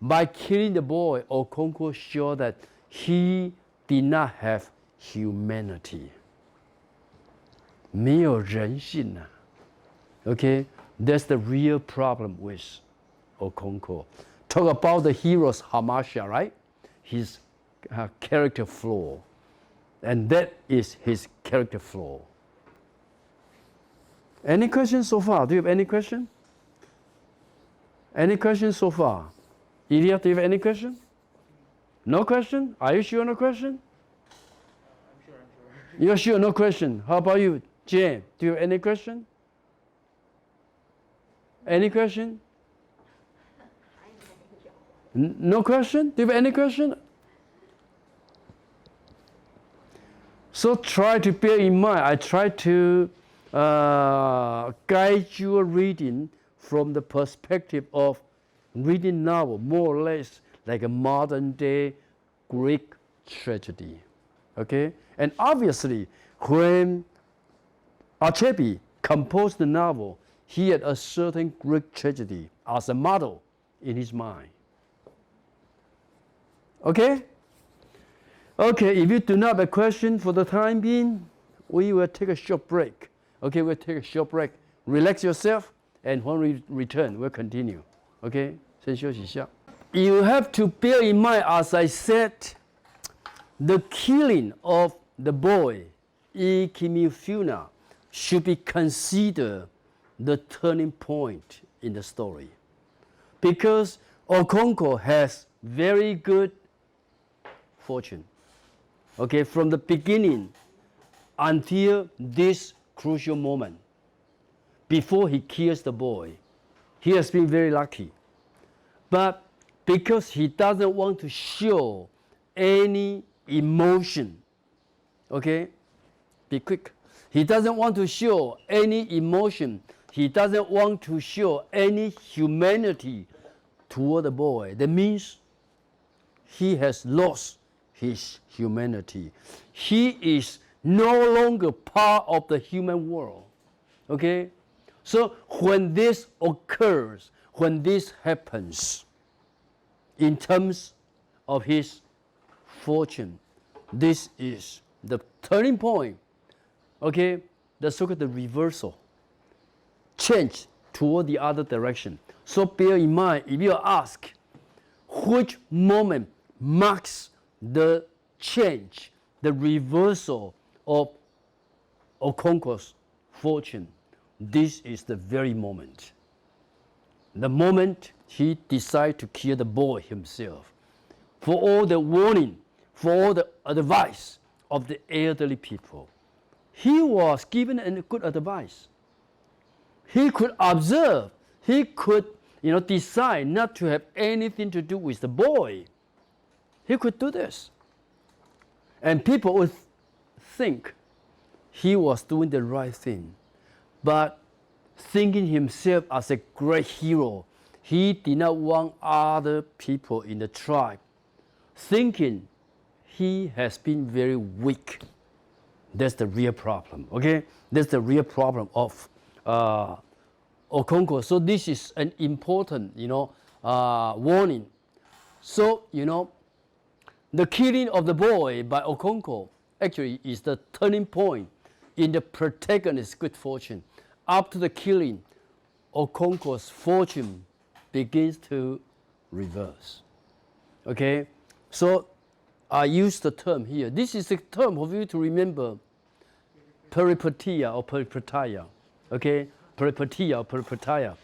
By killing the boy, Okonkwo showed that he did not have humanity. 没有人性啊. Okay, that's the real problem with Okonkwo. Talk about the hero's Hamasha, right? His character flaw. And that is his character flaw. Any questions so far? Do you have any question? Any questions so far? Ilya, do you have any question? No question? Are you sure no question? I'm sure. You're sure no question. How about you, Jane? Do you have any question? Any question? No question? Do you have any question? So try to bear in mind, I try to guide your reading from the perspective of reading novel, more or less like a modern day Greek tragedy. Okay? And obviously, when Achebe composed the novel, he had a certain Greek tragedy as a model in his mind. Okay? Okay, if you do not have a question for the time being, we will take a short break. Okay, we'll take a short break. Relax yourself, and when we return, we'll continue. Okay? 先休息一下. You have to bear in mind, as I said, the killing of the boy, Ikimifuna, should be considered the turning point in the story. Because Okonkwo has very good fortune. Okay, from the beginning until this crucial moment, before he kills the boy, he has been very lucky. But because he doesn't want to show any emotion, okay, be quick. He doesn't want to show any emotion. He doesn't want to show any humanity toward the boy. That means he has lost his humanity. He is no longer part of the human world. Okay? So when this occurs, when this happens, in terms of his fortune, this is the turning point. Okay? The so-called reversal. Change toward the other direction. So bear in mind, if you ask, which moment marks the change, the reversal of Okonkwo's fortune? This is the very moment. The moment he decided to kill the boy himself. For all the warning, for all the advice of the elderly people, he was given a good advice. He could observe, he could decide not to have anything to do with the boy. He could do this. And people would think he was doing the right thing. But thinking himself as a great hero, he did not want other people in the tribe thinking he has been very weak. That's the real problem, okay? That's the real problem of Okonkwo. So this is an important, warning. So, the killing of the boy by Okonkwo actually is the turning point in the protagonist's good fortune. After the killing, Okonkwo's fortune begins to reverse. Okay? So I use the term here. This is a term for you to remember. Peripetia or peripetia. Okay? Peripetia or peripetia.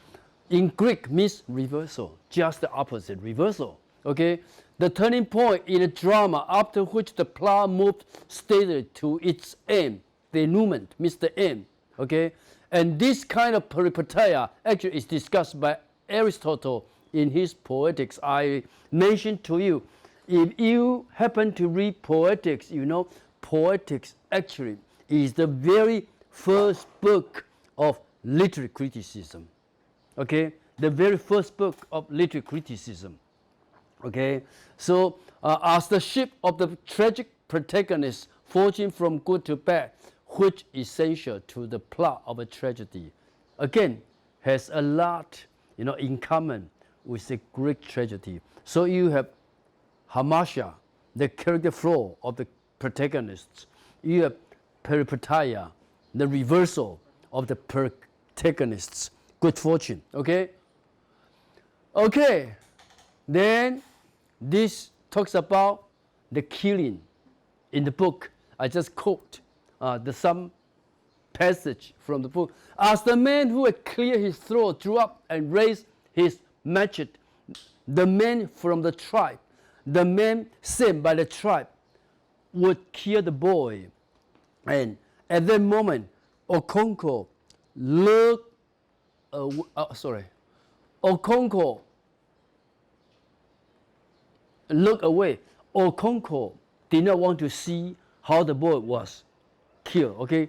In Greek means reversal, just the opposite, reversal. Okay? The turning point in a drama after which the plot moved steadily to its end. The denouement means the end. Okay? And this kind of peripetia actually is discussed by Aristotle in his Poetics. I mentioned to you, if you happen to read Poetics, Poetics actually is the very first book of literary criticism. Okay? The very first book of literary criticism. Okay? So, as the shift of the tragic protagonist forging from good to bad, which is essential to the plot of a tragedy, again, has a lot, in common with the Greek tragedy. So you have hamartia, the character flaw of the protagonists. You have peripetia, the reversal of the protagonist's good fortune. Okay? Okay. Then this talks about the killing in the book. I just quote some passage from the book. As the man who had cleared his throat drew up and raised his machete, the man from the tribe, the man sent by the tribe, would kill the boy. And at that moment, Okonkwo looked away. Okonkwo did not want to see how the boy was killed. Okay,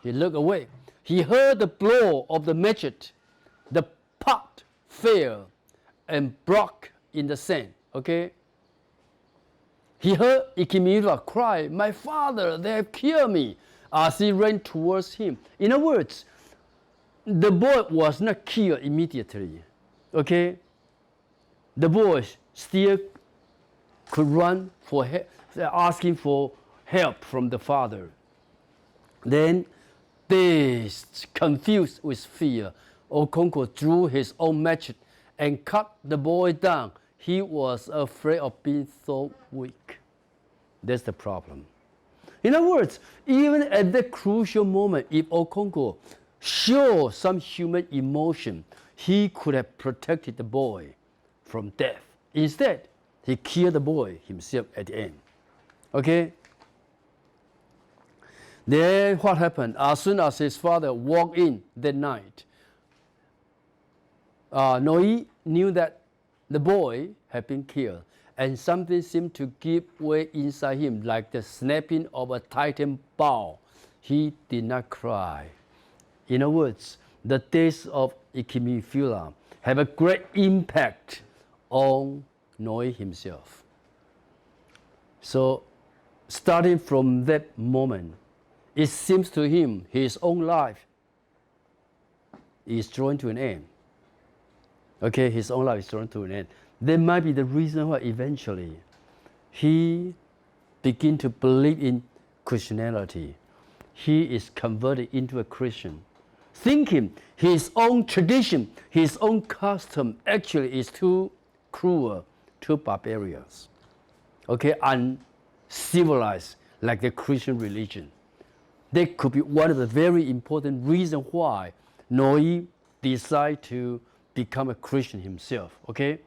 he looked away. He heard the blow of the machete. The pot fell and broke in the sand. Okay. He heard Ikimira cry, "My father, they have killed me," as he ran towards him. In other words, the boy was not killed immediately. Okay. The boy still could run for help, asking for help from the father. Then, confused with fear, Okonkwo drew his own machete and cut the boy down. He was afraid of being so weak. That's the problem. In other words, even at that crucial moment, if Okonkwo showed some human emotion, he could have protected the boy from death. Instead, he killed the boy himself at the end. Okay? Then what happened? As soon as his father walked in that night, Noi knew that the boy had been killed, and something seemed to give way inside him like the snapping of a tightened bow. He did not cry. In other words, the death of Ikimifula have a great impact on Noi himself. So, starting from that moment, it seems to him his own life is drawing to an end. Okay, his own life is drawing to an end. That might be the reason why eventually he begins to believe in Christianity. He is converted into a Christian, thinking his own tradition, his own custom actually is too cruel, too barbarians. Okay, uncivilized like the Christian religion. That could be one of the very important reasons why Noi decided to become a Christian himself. Okay?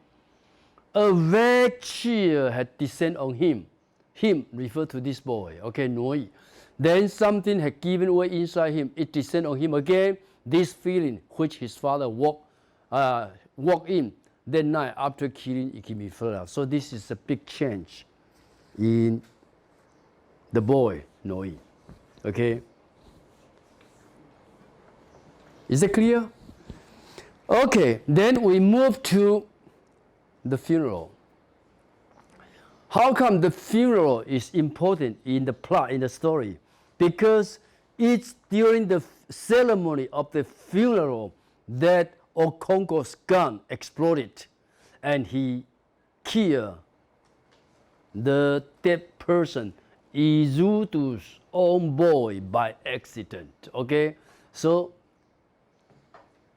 A vague cheer had descended on him. Him referred to this boy, okay, Noi. Then something had given way inside him. It descended on him again. This feeling which his father walked in that night after killing Ikimifula. So this is a big change in the boy Noi. Okay. Is it clear? Okay, then we move to the funeral. How come the funeral is important in the plot, in the story? Because it's during the ceremony of the funeral that Okonkwo's gun exploded and he killed the dead person, Izutu's own boy, by accident. Okay? So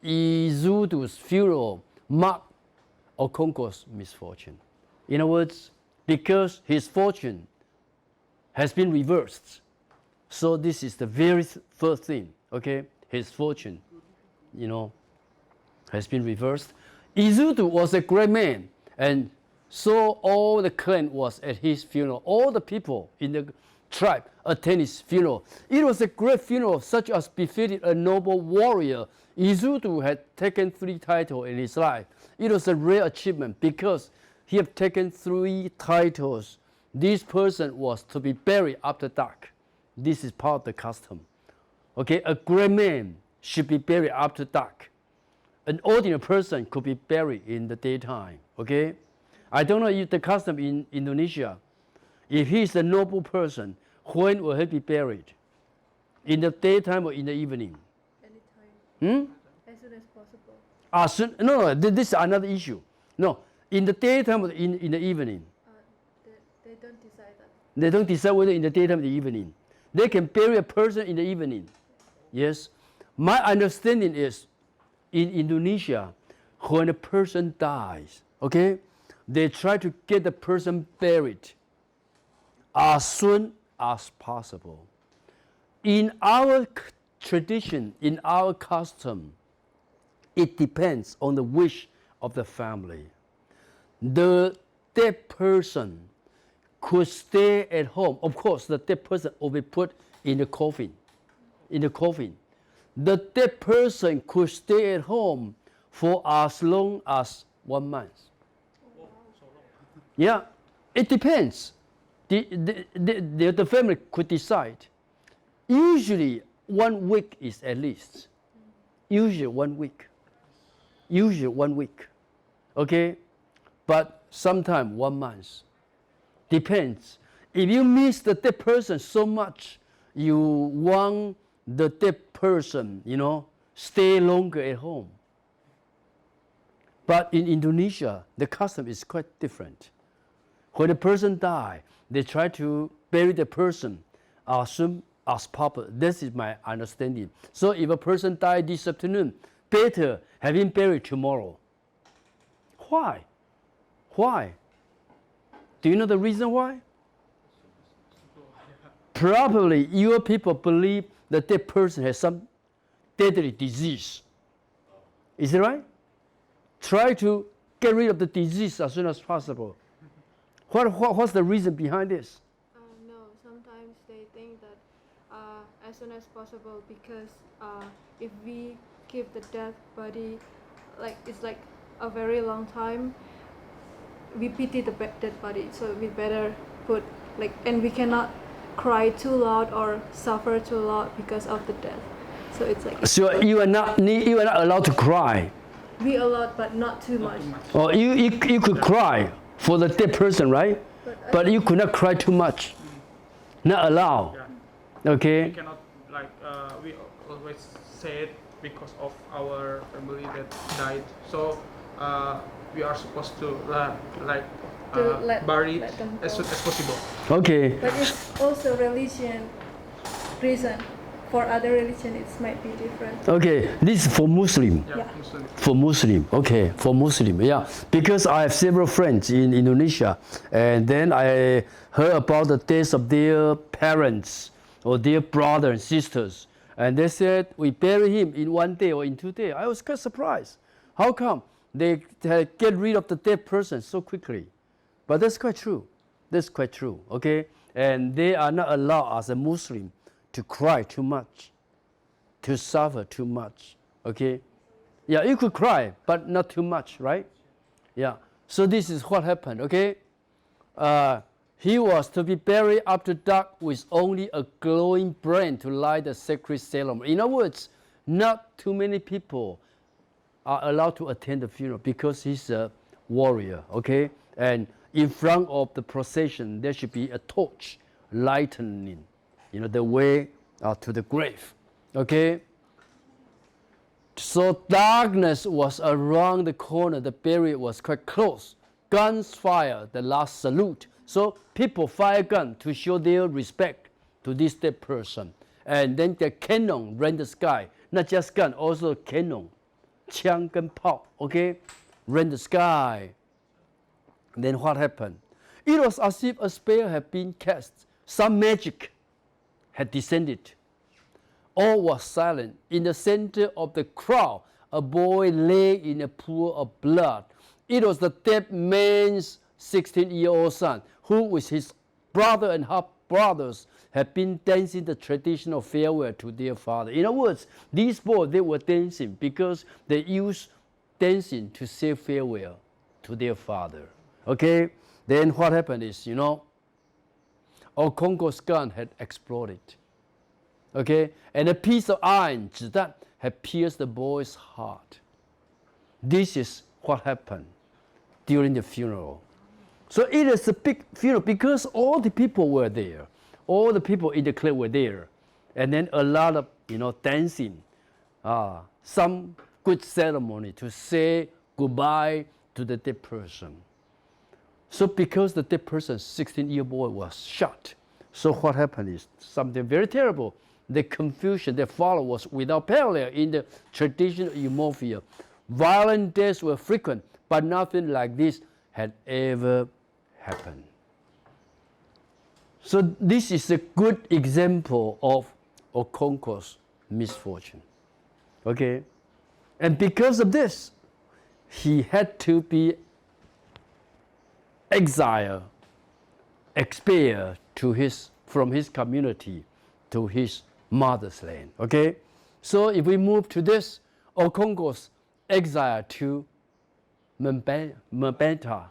Izutu's funeral marked Okonkwo's misfortune. In other words, because his fortune has been reversed. So this is the very first thing, okay? His fortune, has been reversed. Izutu was a great man, and so all the clan was at his funeral. All the people in the tribe attended his funeral. It was a great funeral, such as befitted a noble warrior. Izutu had taken 3 titles in his life. It was a rare achievement because he had taken 3 titles. This person was to be buried after dark. This is part of the custom. Okay, a great man should be buried after dark. An ordinary person could be buried in the daytime. Okay, I don't know if the custom in Indonesia, if he is a noble person, when will he be buried? In the daytime or in the evening? Anytime. As soon as possible. No, this is another issue. No, in the daytime or in the evening? They don't decide that. They don't decide whether in the daytime or the evening. They can bury a person in the evening. Yes. My understanding is in Indonesia, when a person dies, okay, they try to get the person buried as soon as possible. In our tradition, in our custom, it depends on the wish of the family. The dead person could stay at home. Of course, the dead person will be put in the coffin. The dead person could stay at home for as long as 1 month. Yeah, it depends. The family could decide. Usually 1 week is at least. Usually 1 week. Okay? But sometimes 1 month. Depends. If you miss the dead person so much, you want the dead person, stay longer at home. But in Indonesia, the custom is quite different. When a person dies, they try to bury the person as soon as possible. This is my understanding. So if a person died this afternoon, better have him buried tomorrow. Why? Do you know the reason why? Probably your people believe that that person has some deadly disease. Is it right? Try to get rid of the disease as soon as possible. What's the reason behind this? No, sometimes they think that as soon as possible because if we keep the dead body, it's like a very long time, we pity the dead body, so we better put and we cannot cry too loud or suffer too loud because of the death. So it's like. So you are not allowed to cry. We allowed, but not too much. Oh, you could cry for the dead person, right? But you could not cry too much. Not allowed. Yeah. Okay. We cannot we always say it because of our family that died. So we are supposed to bury let them as go. soon as possible. Okay. But it's also religion reason. For other religion, it might be different. Okay. This is for Muslim. Yeah. Muslim. For Muslim, okay, for Muslim, yeah. Because I have several friends in Indonesia, and then I heard about the deaths of their parents or their brothers and sisters, and they said we bury him in 1 day or in 2 days. I was quite surprised. How come they get rid of the dead person so quickly? But that's quite true. That's quite true, okay? And they are not allowed as a Muslim to cry too much, to suffer too much, okay? Yeah, you could cry, but not too much, right? Yeah. So this is what happened, okay? He was to be buried after dark with only a glowing brand to light the sacred ceremony. In other words, not too many people are allowed to attend the funeral because he's a warrior, okay? And in front of the procession, there should be a torch lightening, the way to the grave, okay? So darkness was around the corner. The burial was quite close. Guns fired, the last salute. So people fire gun to show their respect to this dead person. And then the cannon rent the sky. Not just gun, also cannon. 枪跟炮, okay? Rent the sky. Then what happened? It was as if a spell had been cast. Some magic had descended. All was silent. In the center of the crowd, a boy lay in a pool of blood. It was the dead man's 16-year-old son, who with his brother and half-brothers had been dancing the traditional farewell to their father. In other words, these boys, they were dancing because they used dancing to say farewell to their father. Okay? Then what happened is, Okonko's gun had exploded. Okay? And a piece of iron, 子弹, had pierced the boy's heart. This is what happened during the funeral. So it is a big funeral because all the people were there. All the people in the clique were there. And then a lot of, dancing. Some good ceremony to say goodbye to the dead person. So because the dead person's 16-year-old boy was shot, so what happened is something very terrible. The confusion that followed was without parallel in the traditional Ethiopia. Violent deaths were frequent, but nothing like this had ever happened. So this is a good example of Okonko's misfortune. Okay? And because of this, he had to be exiled, expelled from his community to his mother's land. Okay? So if we move to this, Okonko's exile to Mbanta.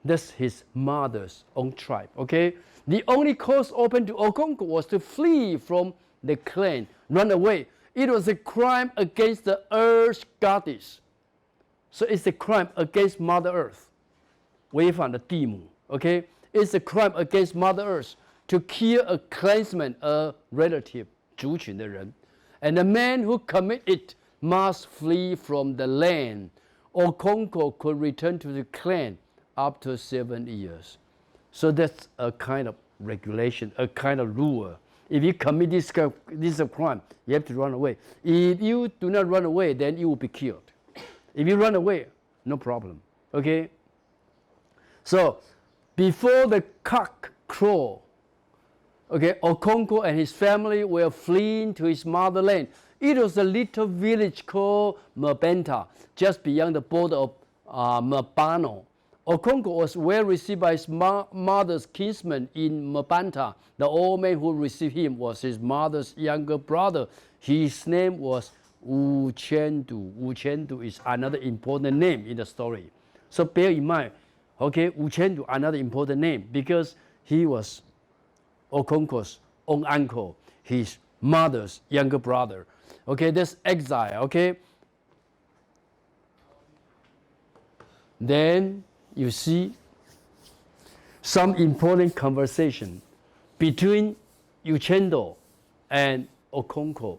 That's his mother's own tribe. Okay? The only course open to Okonko was to flee from the clan, run away. It was a crime against the earth goddess. So it's a crime against Mother Earth. 违反了地母, okay? It's a crime against Mother Earth to kill a clansman, a relative, 族群的人. And the man who commit it must flee from the land. Okonko could return to the clan after 7 years. So that's a kind of regulation, a kind of rule. If you commit this crime, you have to run away. If you do not run away, then you will be killed. If you run away, no problem. Okay? So, before the cock crow, okay, Okonko and his family were fleeing to his motherland. It was a little village called Mbanta, just beyond the border of Mbano. Okonko was well received by his mother's kinsman in Mbanta. The old man who received him was his mother's younger brother. His name was Uchendu. Uchendu is another important name in the story. So bear in mind, okay, Uchendu, another important name, because he was Okonko's own uncle, his mother's younger brother. Okay, that's exile, okay? Then you see some important conversation between Uchendo and Okonko.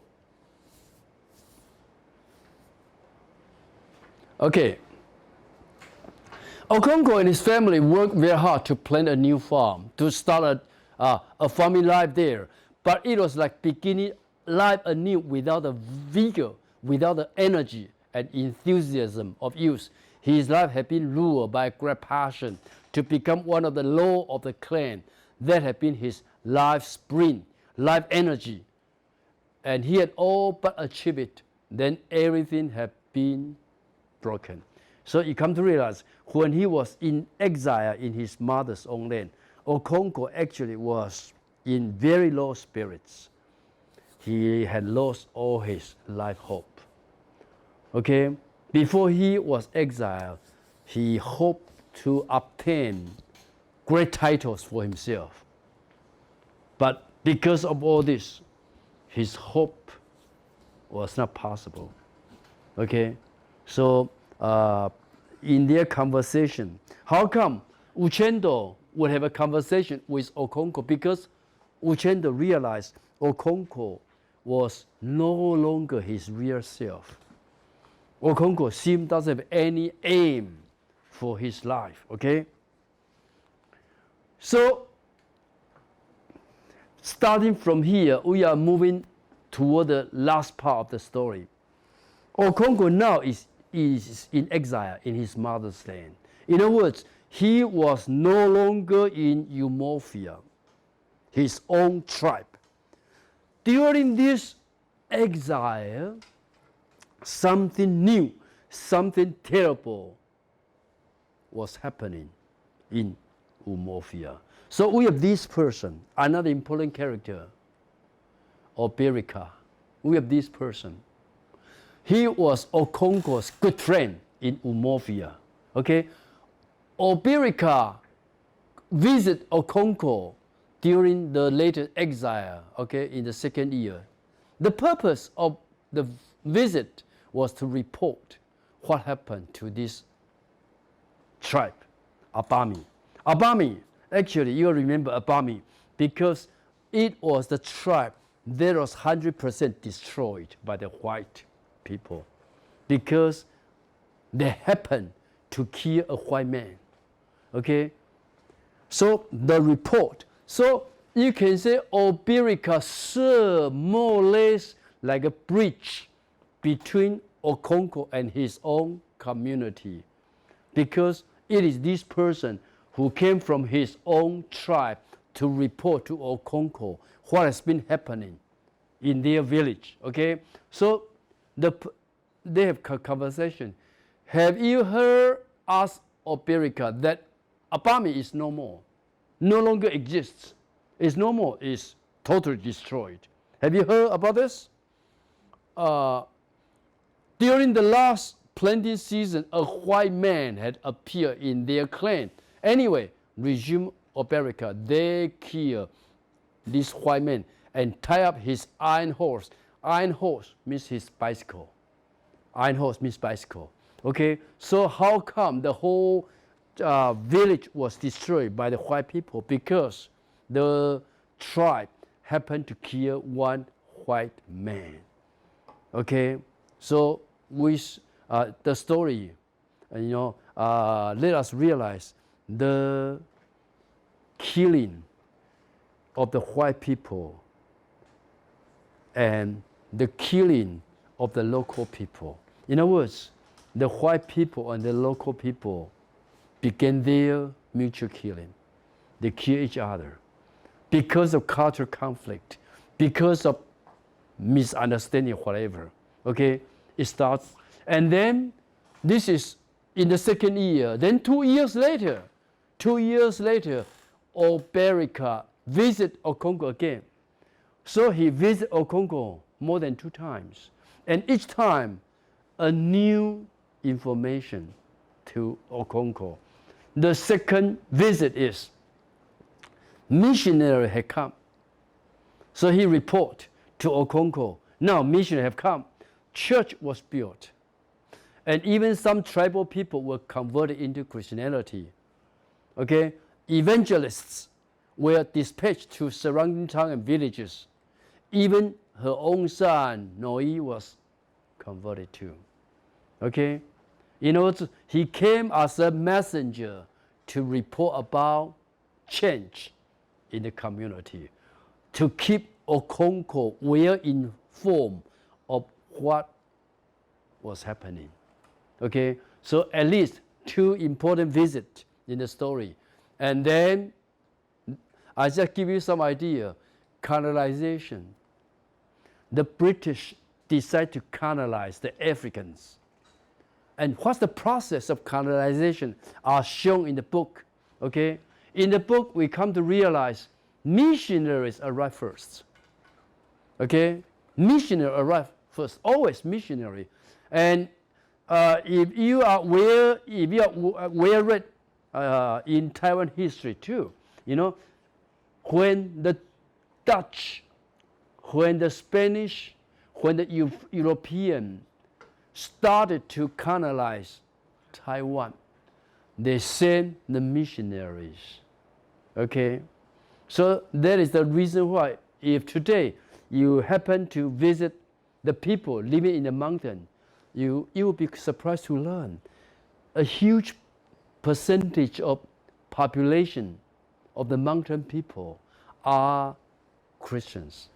Okay. Okonko and his family worked very hard to plant a new farm, to start a farming life there. But it was like beginning life anew without the vigor, without the energy and enthusiasm of youth. His life had been ruled by a great passion to become one of the law of the clan. That had been his life spring, life energy. And he had all but achieved it. Then everything had been broken. So you come to realize when he was in exile in his mother's own land, Okonko actually was in very low spirits. He had lost all his life hope. Okay? Before he was exiled, he hoped to obtain great titles for himself. But because of all this, his hope was not possible. Okay, so in their conversation, how come Uchendo would have a conversation with Okonkwo? Because Uchendo realized Okonkwo was no longer his real self. Okonkwo seemed doesn't have any aim for his life. Okay, so starting from here, we are moving toward the last part of the story. Okonkwo now is in exile in his mother's land. In other words, he was no longer in Umuofia, his own tribe. During this exile, something new, something terrible was happening in Umuofia. So we have this person, another important character, Oberika. We have this person. He was Okonkwo's good friend in Umuofia. Okay, Oberika visited Okonkwo during the later exile. Okay, in the second year. The purpose of the visit was to report what happened to this tribe, Abami. Abami, actually, you remember Abami because it was the tribe that was 100% destroyed by the white people because they happened to kill a white man. Okay, so the report. So you can say Oberika served more or less like a bridge between Okonkwo and his own community because it is this person who came from his own tribe to report to Okonkwo what has been happening in their village. Okay, so they have a conversation. Have you heard us, Oberika, that Abami is no more, no longer exists, is no more, is totally destroyed? Have you heard about this? During the last planting season, a white man had appeared in their clan. Anyway, resume Oberika, they killed this white man and tie up his iron horse. Iron horse means his bicycle. Iron horse means bicycle. Okay, so how come the whole village was destroyed by the white people? Because the tribe happened to kill one white man. Okay, so with the story, let us realize the killing of the white people and the killing of the local people. In other words, the white people and the local people began their mutual killing. They kill each other because of cultural conflict, because of misunderstanding, whatever. Okay, it starts, and then this is in the second year. Then 2 years later, Oberika visit Okonkwo again. So he visited Okonkwo more than 2 times, and each time a new information to Okonkwo. The second visit is missionary had come. So he report to Okonkwo, now missionary have come, church was built, and even some tribal people were converted into Christianity. Okay, evangelists were dispatched to surrounding towns and villages. Even her own son, Noi, was converted too. Okay, he came as a messenger to report about change in the community, to keep Okonkwo well informed of what was happening. Okay, so at least 2 important visits in the story. And then I just give you some idea. Colonization. The British decide to colonize the Africans. And what's the process of colonization are shown in the book. Okay, in the book we come to realize missionaries arrive first. Okay, missionary arrive first, always missionary. And if you are well read in Taiwan history too, when the Dutch, when the Spanish, when the European started to colonize Taiwan, they sent the missionaries. Okay? So that is the reason why if today you happen to visit the people living in the mountain, you will be surprised to learn a huge percentage of population of the mountain people are Christians.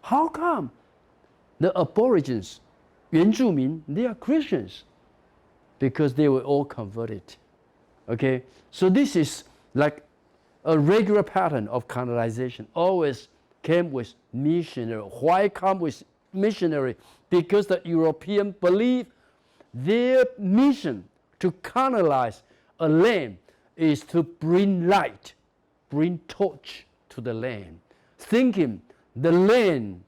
How come? The aborigines, 原住民, they are Christians because they were all converted. Okay, so this is like a regular pattern of colonization. Always came with missionary. Why come with missionary? Because the European believe their mission to colonize a land is to bring light, bring torch to the land, thinking the land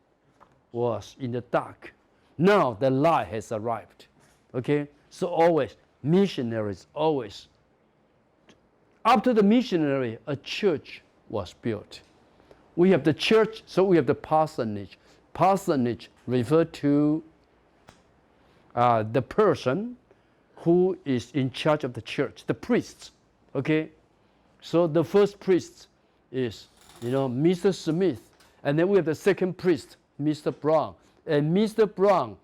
was in the dark. Now the light has arrived. Okay, so always missionaries, always. After the missionary, a church was built. We have the church, so we have the parsonage. Parsonage refer to the person who is in charge of the church, the priests. Okay, so the first priest is, Mr. Smith, and then we have the second priest, Mr. Brown, and Mr. Brown,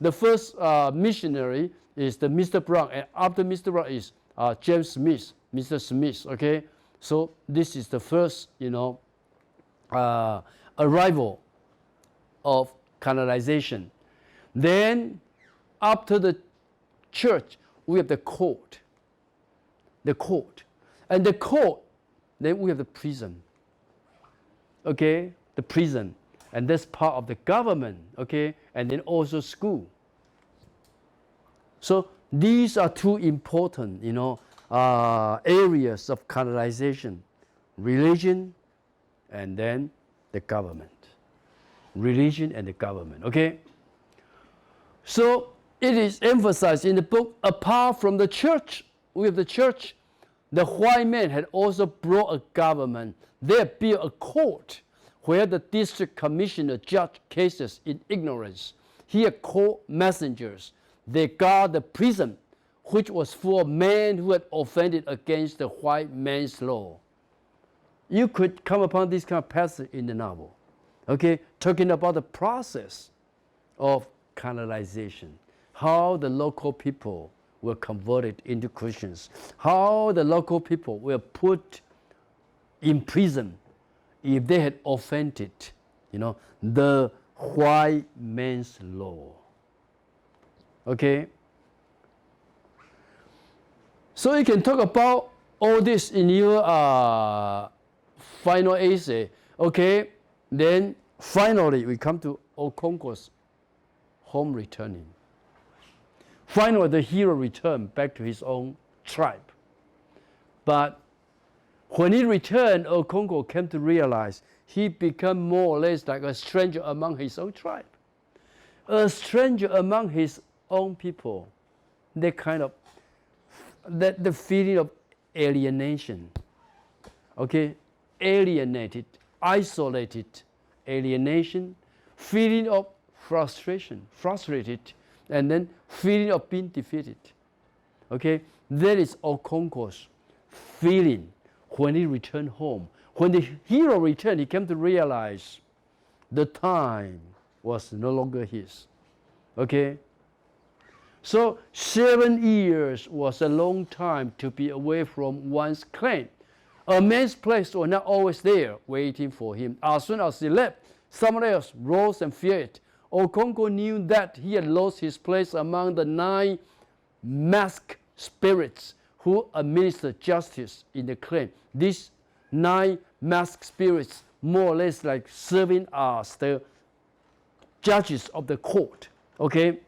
the first missionary is the Mr. Brown, and after Mr. Brown is James Smith, Mr. Smith. Okay, so this is the first, arrival of colonization. Then, after the church, we have the court. The court. And the court, then we have the prison. Okay? The prison. And that's part of the government. Okay? And then also school. So, these are two important, areas of colonization. Religion and then the government. Religion and the government. Okay? So it is emphasized in the book, apart from the church, we have the church, the white man had also brought a government. They built a court where the district commissioner judged cases in ignorance. Here court messengers, they guard the prison, which was full of men who had offended against the white man's law. You could come upon this kind of passage in the novel, okay, talking about the process of colonization, how the local people were converted into Christians, how the local people were put in prison if they had offended, the white man's law. Okay? So you can talk about all this in your final essay. Okay? Then finally we come to Okonkwo's home returning. Finally, the hero returned back to his own tribe. But when he returned, Okonkwo came to realize he became more or less like a stranger among his own tribe. A stranger among his own people. The feeling of alienation. Okay? Alienated, isolated, alienation, feeling of frustration, frustrated, and then feeling of being defeated. Okay, that is Okonkwo's feeling when he returned home. When the hero returned, he came to realize the time was no longer his. Okay, so 7 years was a long time to be away from one's clan. A man's place was not always there waiting for him. As soon as he left, someone else rose and filled it. Okonkwo knew that he had lost his place among the 9 masked spirits who administered justice in the clan. These 9 masked spirits, more or less like serving as the judges of the court. Okay?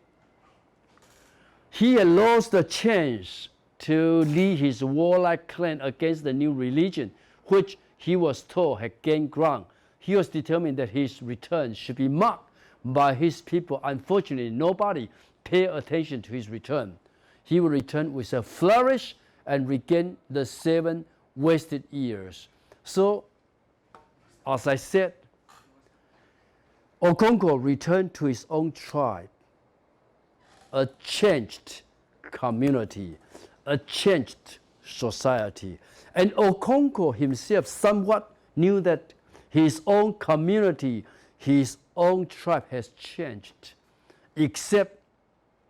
He had lost the chance to lead his warlike clan against the new religion, which he was told had gained ground. He was determined that his return should be marked by his people. Unfortunately, nobody paid attention to his return. He will return with a flourish and regain the 7 wasted years. So, as I said, Okonkwo returned to his own tribe, a changed community, a changed society. And Okonkwo himself somewhat knew that his own community, his own tribe has changed, except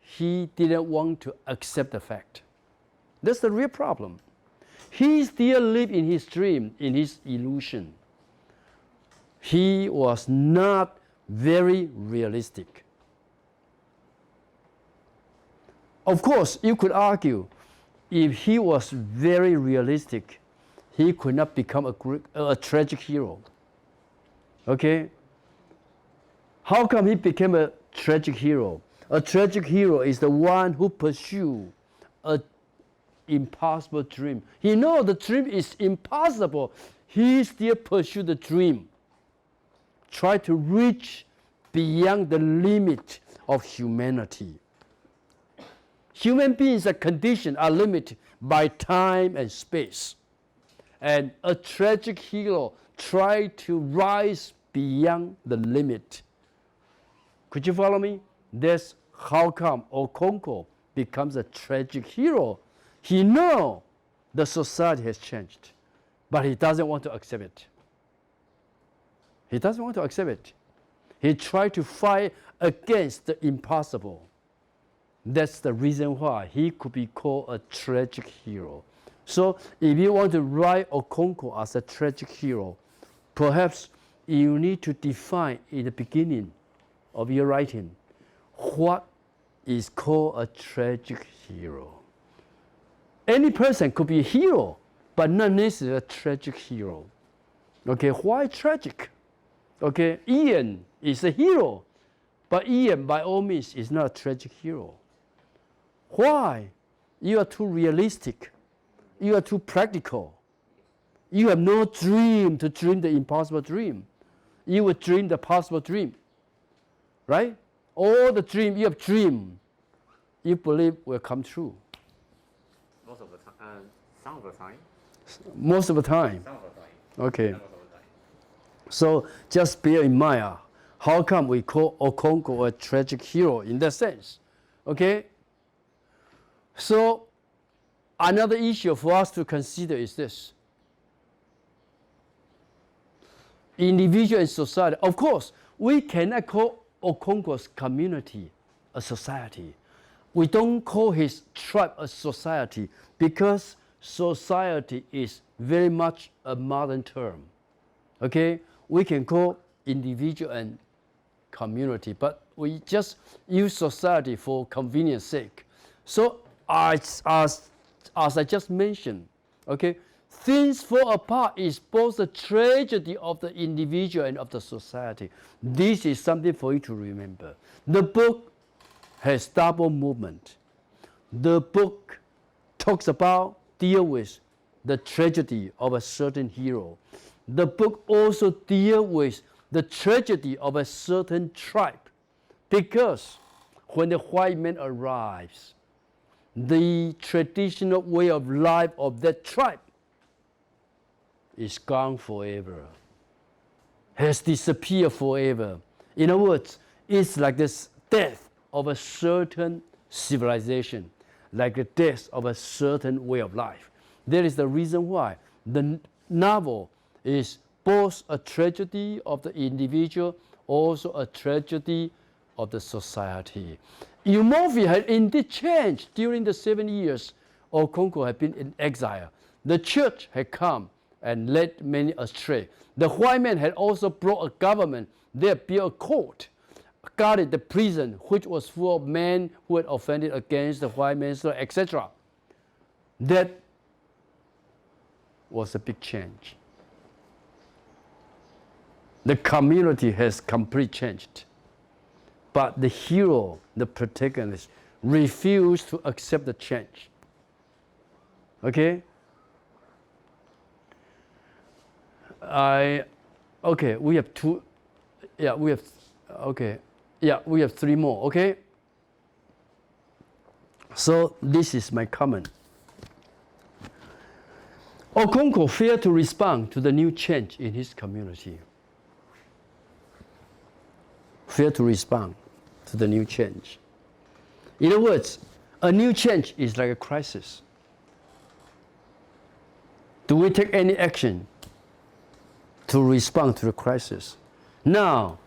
he didn't want to accept the fact. That's the real problem. He still lived in his dream, in his illusion. He was not very realistic. Of course, you could argue if he was very realistic, he could not become a tragic hero. Okay? How come he became a tragic hero? A tragic hero is the one who pursues an impossible dream. He knows the dream is impossible. He still pursues the dream. Try to reach beyond the limit of humanity. Human beings are conditioned, are limited by time and space. And a tragic hero tries to rise beyond the limit. Could you follow me? That's how come Okonkwo becomes a tragic hero. He knows the society has changed, but he doesn't want to accept it. He doesn't want to accept it. He tried to fight against the impossible. That's the reason why he could be called a tragic hero. So if you want to write Okonkwo as a tragic hero, perhaps you need to define in the beginning of your writing what is called a tragic hero. Any person could be a hero, but not necessarily a tragic hero. Okay, why tragic? Okay, Ian is a hero, but Ian by all means is not a tragic hero. Why? You are too realistic. You are too practical. You have no dream to dream the impossible dream. You would dream the possible dream. Right? All the dream you have dreamed, you believe will come true. Most of the time, some of the time. Most of the time. Some of the time. Okay. Some of the time. So just bear in mind, how come we call Okonkwo a tragic hero in that sense? Okay? So another issue for us to consider is this. Individual and society. Of course, we cannot call Okonkwo's community a society. We don't call his tribe a society because society is very much a modern term. Okay? We can call individual and community, but we just use society for convenience sake. So as I just mentioned, okay, things fall apart is both the tragedy of the individual and of the society. This is something for you to remember. The book has double movement. The book talks about, deal with the tragedy of a certain hero. The book also deals with the tragedy of a certain tribe, because when the white man arrives, the traditional way of life of that tribe is gone forever, has disappeared forever. In other words, it's like this death of a certain civilization, like the death of a certain way of life. That is the reason why the novel is both a tragedy of the individual, also a tragedy of the society. Umofia had indeed changed during the 7 years Okonkwo had been in exile. The church had come and led many astray. The white man had also brought a government. They had built a court, guarded the prison, which was full of men who had offended against the white man, etc. That was a big change. The community has completely changed. But the hero, the protagonist, refused to accept the change. Okay? Okay, we have two, we have three more, okay? So this is my comment. Okonkwo failed to respond to the new change in his community. fail to respond to the new change. In other words, a new change is like a crisis. Do we take any action to respond to the crisis? Now,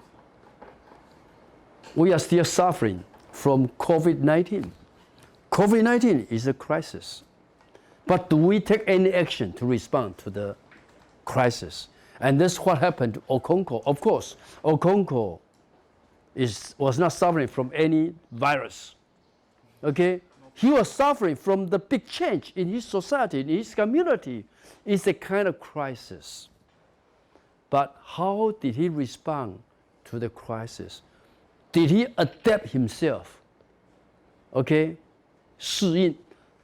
we are still suffering from COVID-19. COVID-19 is a crisis. But do we take any action to respond to the crisis? And that's what happened to Okonkwo. Of course, Okonkwo was not suffering from any virus. Okay? He was suffering from the big change in his society, in his community. It's a kind of crisis. But how did he respond to the crisis? Did he adapt himself? Okay? 适应.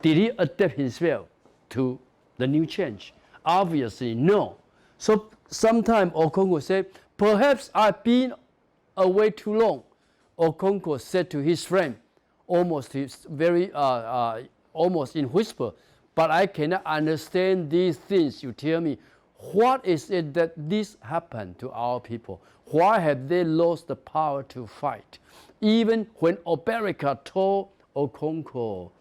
Did he adapt himself to the new change? Obviously, no. So sometimes Okonkwo said, perhaps I've been away too long. Okonkwo said to his friend, almost in whisper, but I cannot understand these things you tell me. What is it that this happened to our people? Why have they lost the power to fight? Even when America told Okonkwo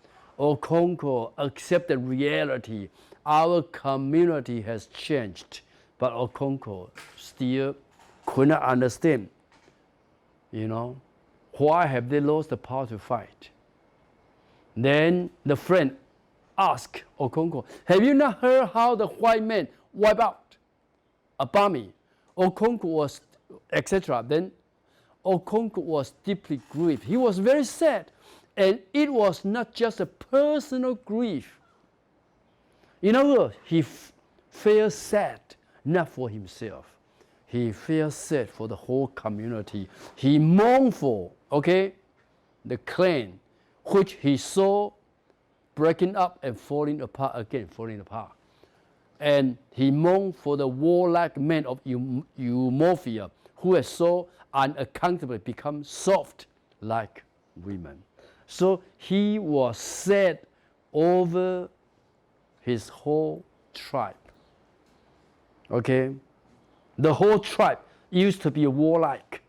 accepted reality. Our community has changed, but Okonkwo still could not understand. Why have they lost the power to fight? Then the friend asked Okonkwo, have you not heard how the white men wipe out Abami? Okonkwo was, etc. Then Okonkwo was deeply grieved. He was very sad. And it was not just a personal grief. In other words, he felt sad, not for himself. He felt sad for the whole community. He mourned for, the clan, which he saw breaking up and falling apart. And he mourned for the warlike men of Eumophia, who had so unaccountably become soft like women. So he was sad over his whole tribe. The whole tribe used to be warlike.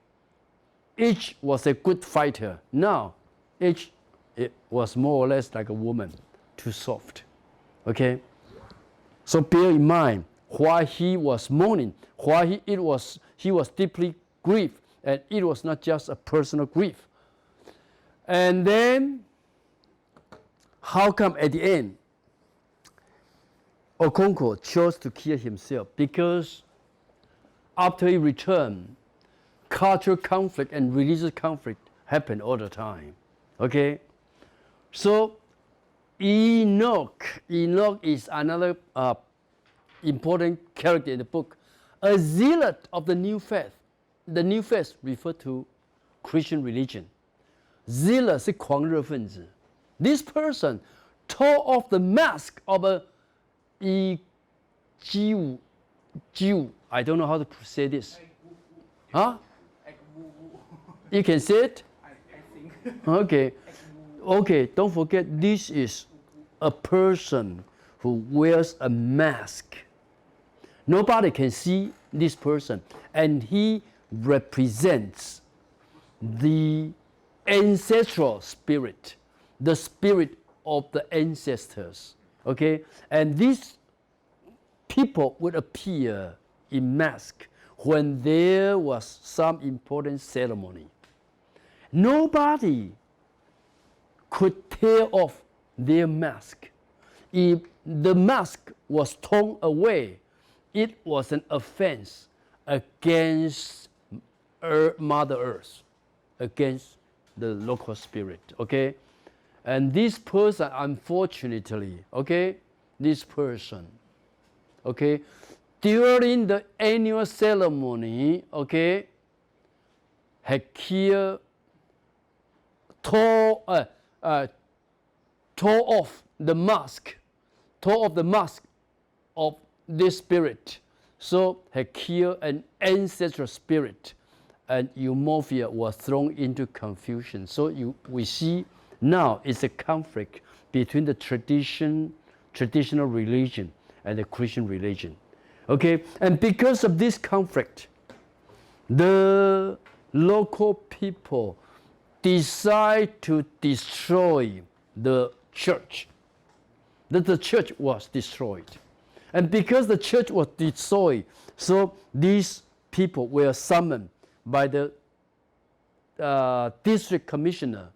Each was a good fighter. Now, each was more or less like a woman, too soft. So bear in mind why he was mourning, why he was deeply grieved, and it was not just a personal grief. And then, how come at the end, Okonkwo chose to kill himself? Because after he returned, cultural conflict and religious conflict happened all the time. So Enoch is another important character in the book, a zealot of the new faith. The new faith refers to Christian religion. Zealot 是狂热分子. This person tore off the mask of a Jew. I don't know how to say this. Huh? You can say it? I think. Okay, don't forget this is a person who wears a mask. Nobody can see this person, and he represents the ancestral spirit, the spirit of the ancestors. And these people would appear in mask when there was some important ceremony. Nobody could tear off their mask. If the mask was torn away, it was an offense against Mother Earth, against the local spirit. And this person, unfortunately, this person, during the annual ceremony, had killed, tore off the mask of this spirit. So had killed an ancestral spirit, and Eumophia was thrown into confusion. So we see now it's a conflict between the traditional religion and the Christian religion. And because of this conflict, the local people decide to destroy the church. That the church was destroyed. And because the church was destroyed, so these people were summoned by the district commissioner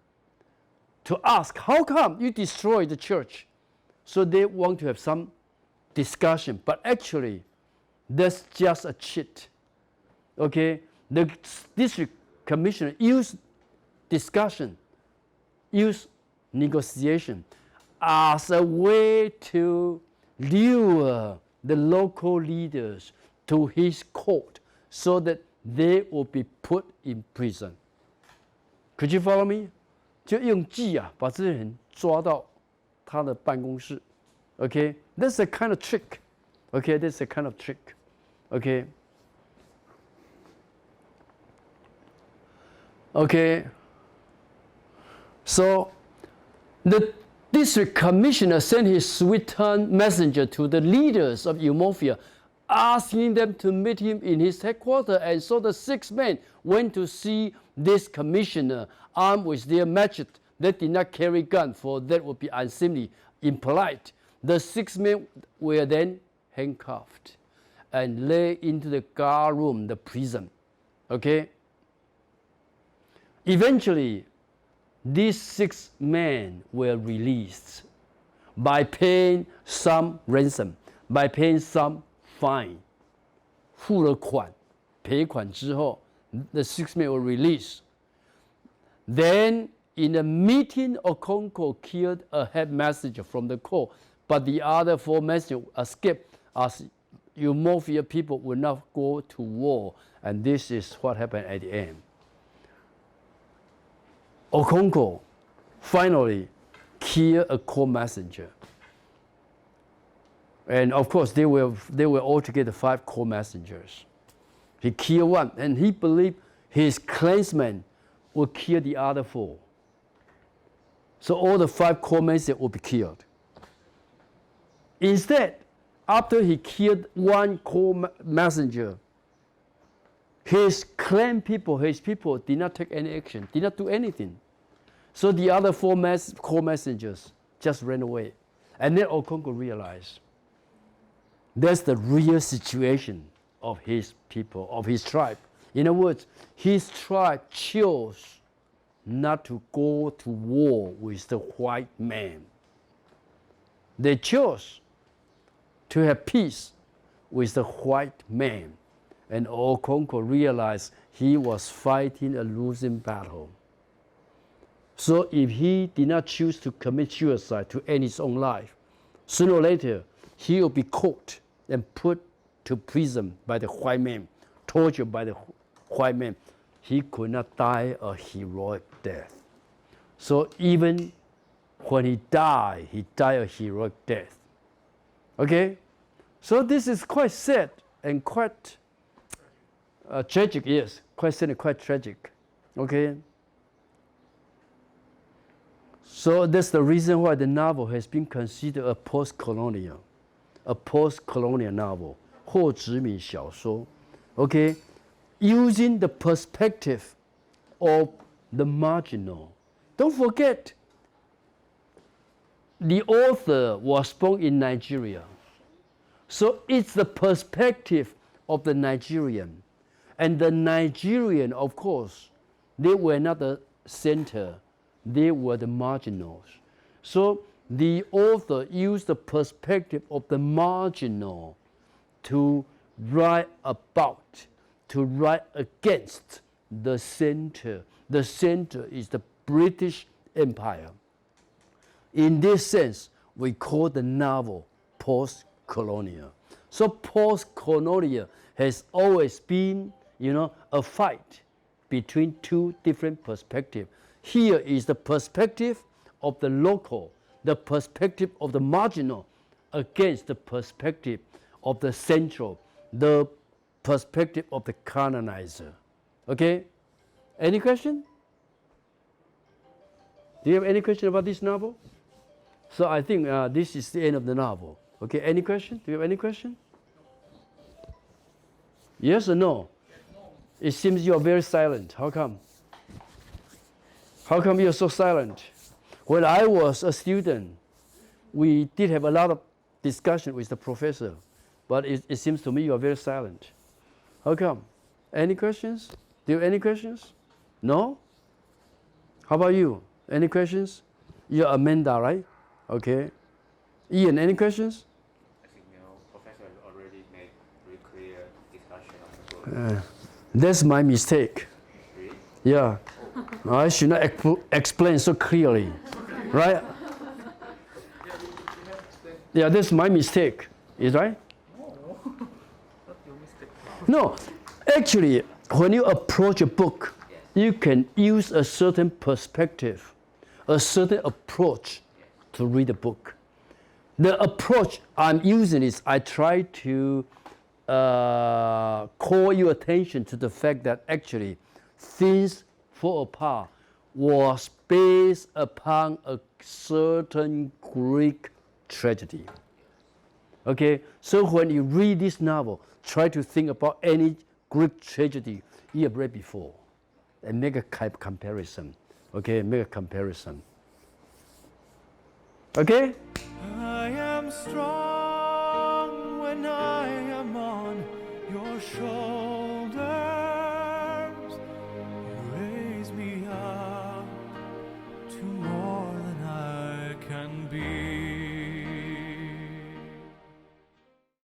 to ask, how come you destroyed the church? So they want to have some discussion, but actually that's just a cheat. Okay, the district commissioner used discussion, used negotiation as a way to lure the local leaders to his court so that they will be put in prison. Could you follow me? 就用计啊，把这些人抓到他的办公室。Okay, that's a kind of trick. Okay, that's a kind of trick. Okay. Okay. So the district commissioner sent his return messenger to the leaders of Umofia, asking them to meet him in his headquarters. And so the 6 men went to see this commissioner, armed with their machete. They did not carry guns, for that would be unseemly, impolite. The 6 men were then handcuffed and led into the guard room, the prison. Okay? Eventually, these 6 men were released by paying some ransom, by paying some fine. 付了款，赔款之后 the 6 men were released. Then, in a meeting, Okonkwo killed a head messenger from the court, but the other 4 messengers escaped as Umofia people would not go to war. And this is what happened at the end. Okonkwo finally killed a court messenger. And of course, they were altogether 5 court messengers. He killed 1, and he believed his clansmen would kill the other 4. So all the 5 court messengers would be killed. Instead, after he killed 1 court messenger, his clan people, his people did not take any action, did not do anything. So the other 4 court messengers just ran away. And then Okonkwo realized that's the real situation of his people, of his tribe. In other words, his tribe chose not to go to war with the white man. They chose to have peace with the white man. And Okonkwo realized he was fighting a losing battle. So if he did not choose to commit suicide to end his own life, sooner or later he will be caught and put to prison by the white man, tortured by the white man. He could not die a heroic death. So even when he died a heroic death. Okay? So this is quite sad and quite tragic, yes. Quite sad and quite tragic. Okay? So that's the reason why the novel has been considered a post-colonial novel, 后殖民小说. Okay? Using the perspective of the marginal. Don't forget, the author was born in Nigeria. So it's the perspective of the Nigerian. And the Nigerian, of course, they were not the center. They were the marginals. So the author used the perspective of the marginal to write about, to write against the center. The center is the British Empire. In this sense, we call the novel post-colonial. So post-colonial has always been, a fight between 2 different perspectives. Here is the perspective of the local, the perspective of the marginal against the perspective of the central, the perspective of the colonizer. Okay? Any question? Do you have any question about this novel? So I think this is the end of the novel. Okay, any question? Do you have any question? Yes or no? It seems you are very silent. How come? How come you're so silent? When I was a student, we did have a lot of discussion with the professor, but it seems to me you are very silent. How come? Any questions? Do you have any questions? No? How about you? Any questions? You're Amanda, right? Okay. Ian, any questions? I think professor already made very clear discussion on the book. That's my mistake. Really? Yeah. I should not explain so clearly, right? Yeah, that's my mistake. Is right? Not your mistake. No, actually, when you approach a book, you can use a certain perspective, a certain approach to read a book. The approach I'm using is I try to call your attention to the fact that actually things fall apart was based upon a certain Greek tragedy. Okay, so when you read this novel, try to think about any Greek tragedy you have read before and make a comparison. Okay, make a comparison. Okay? I am strong.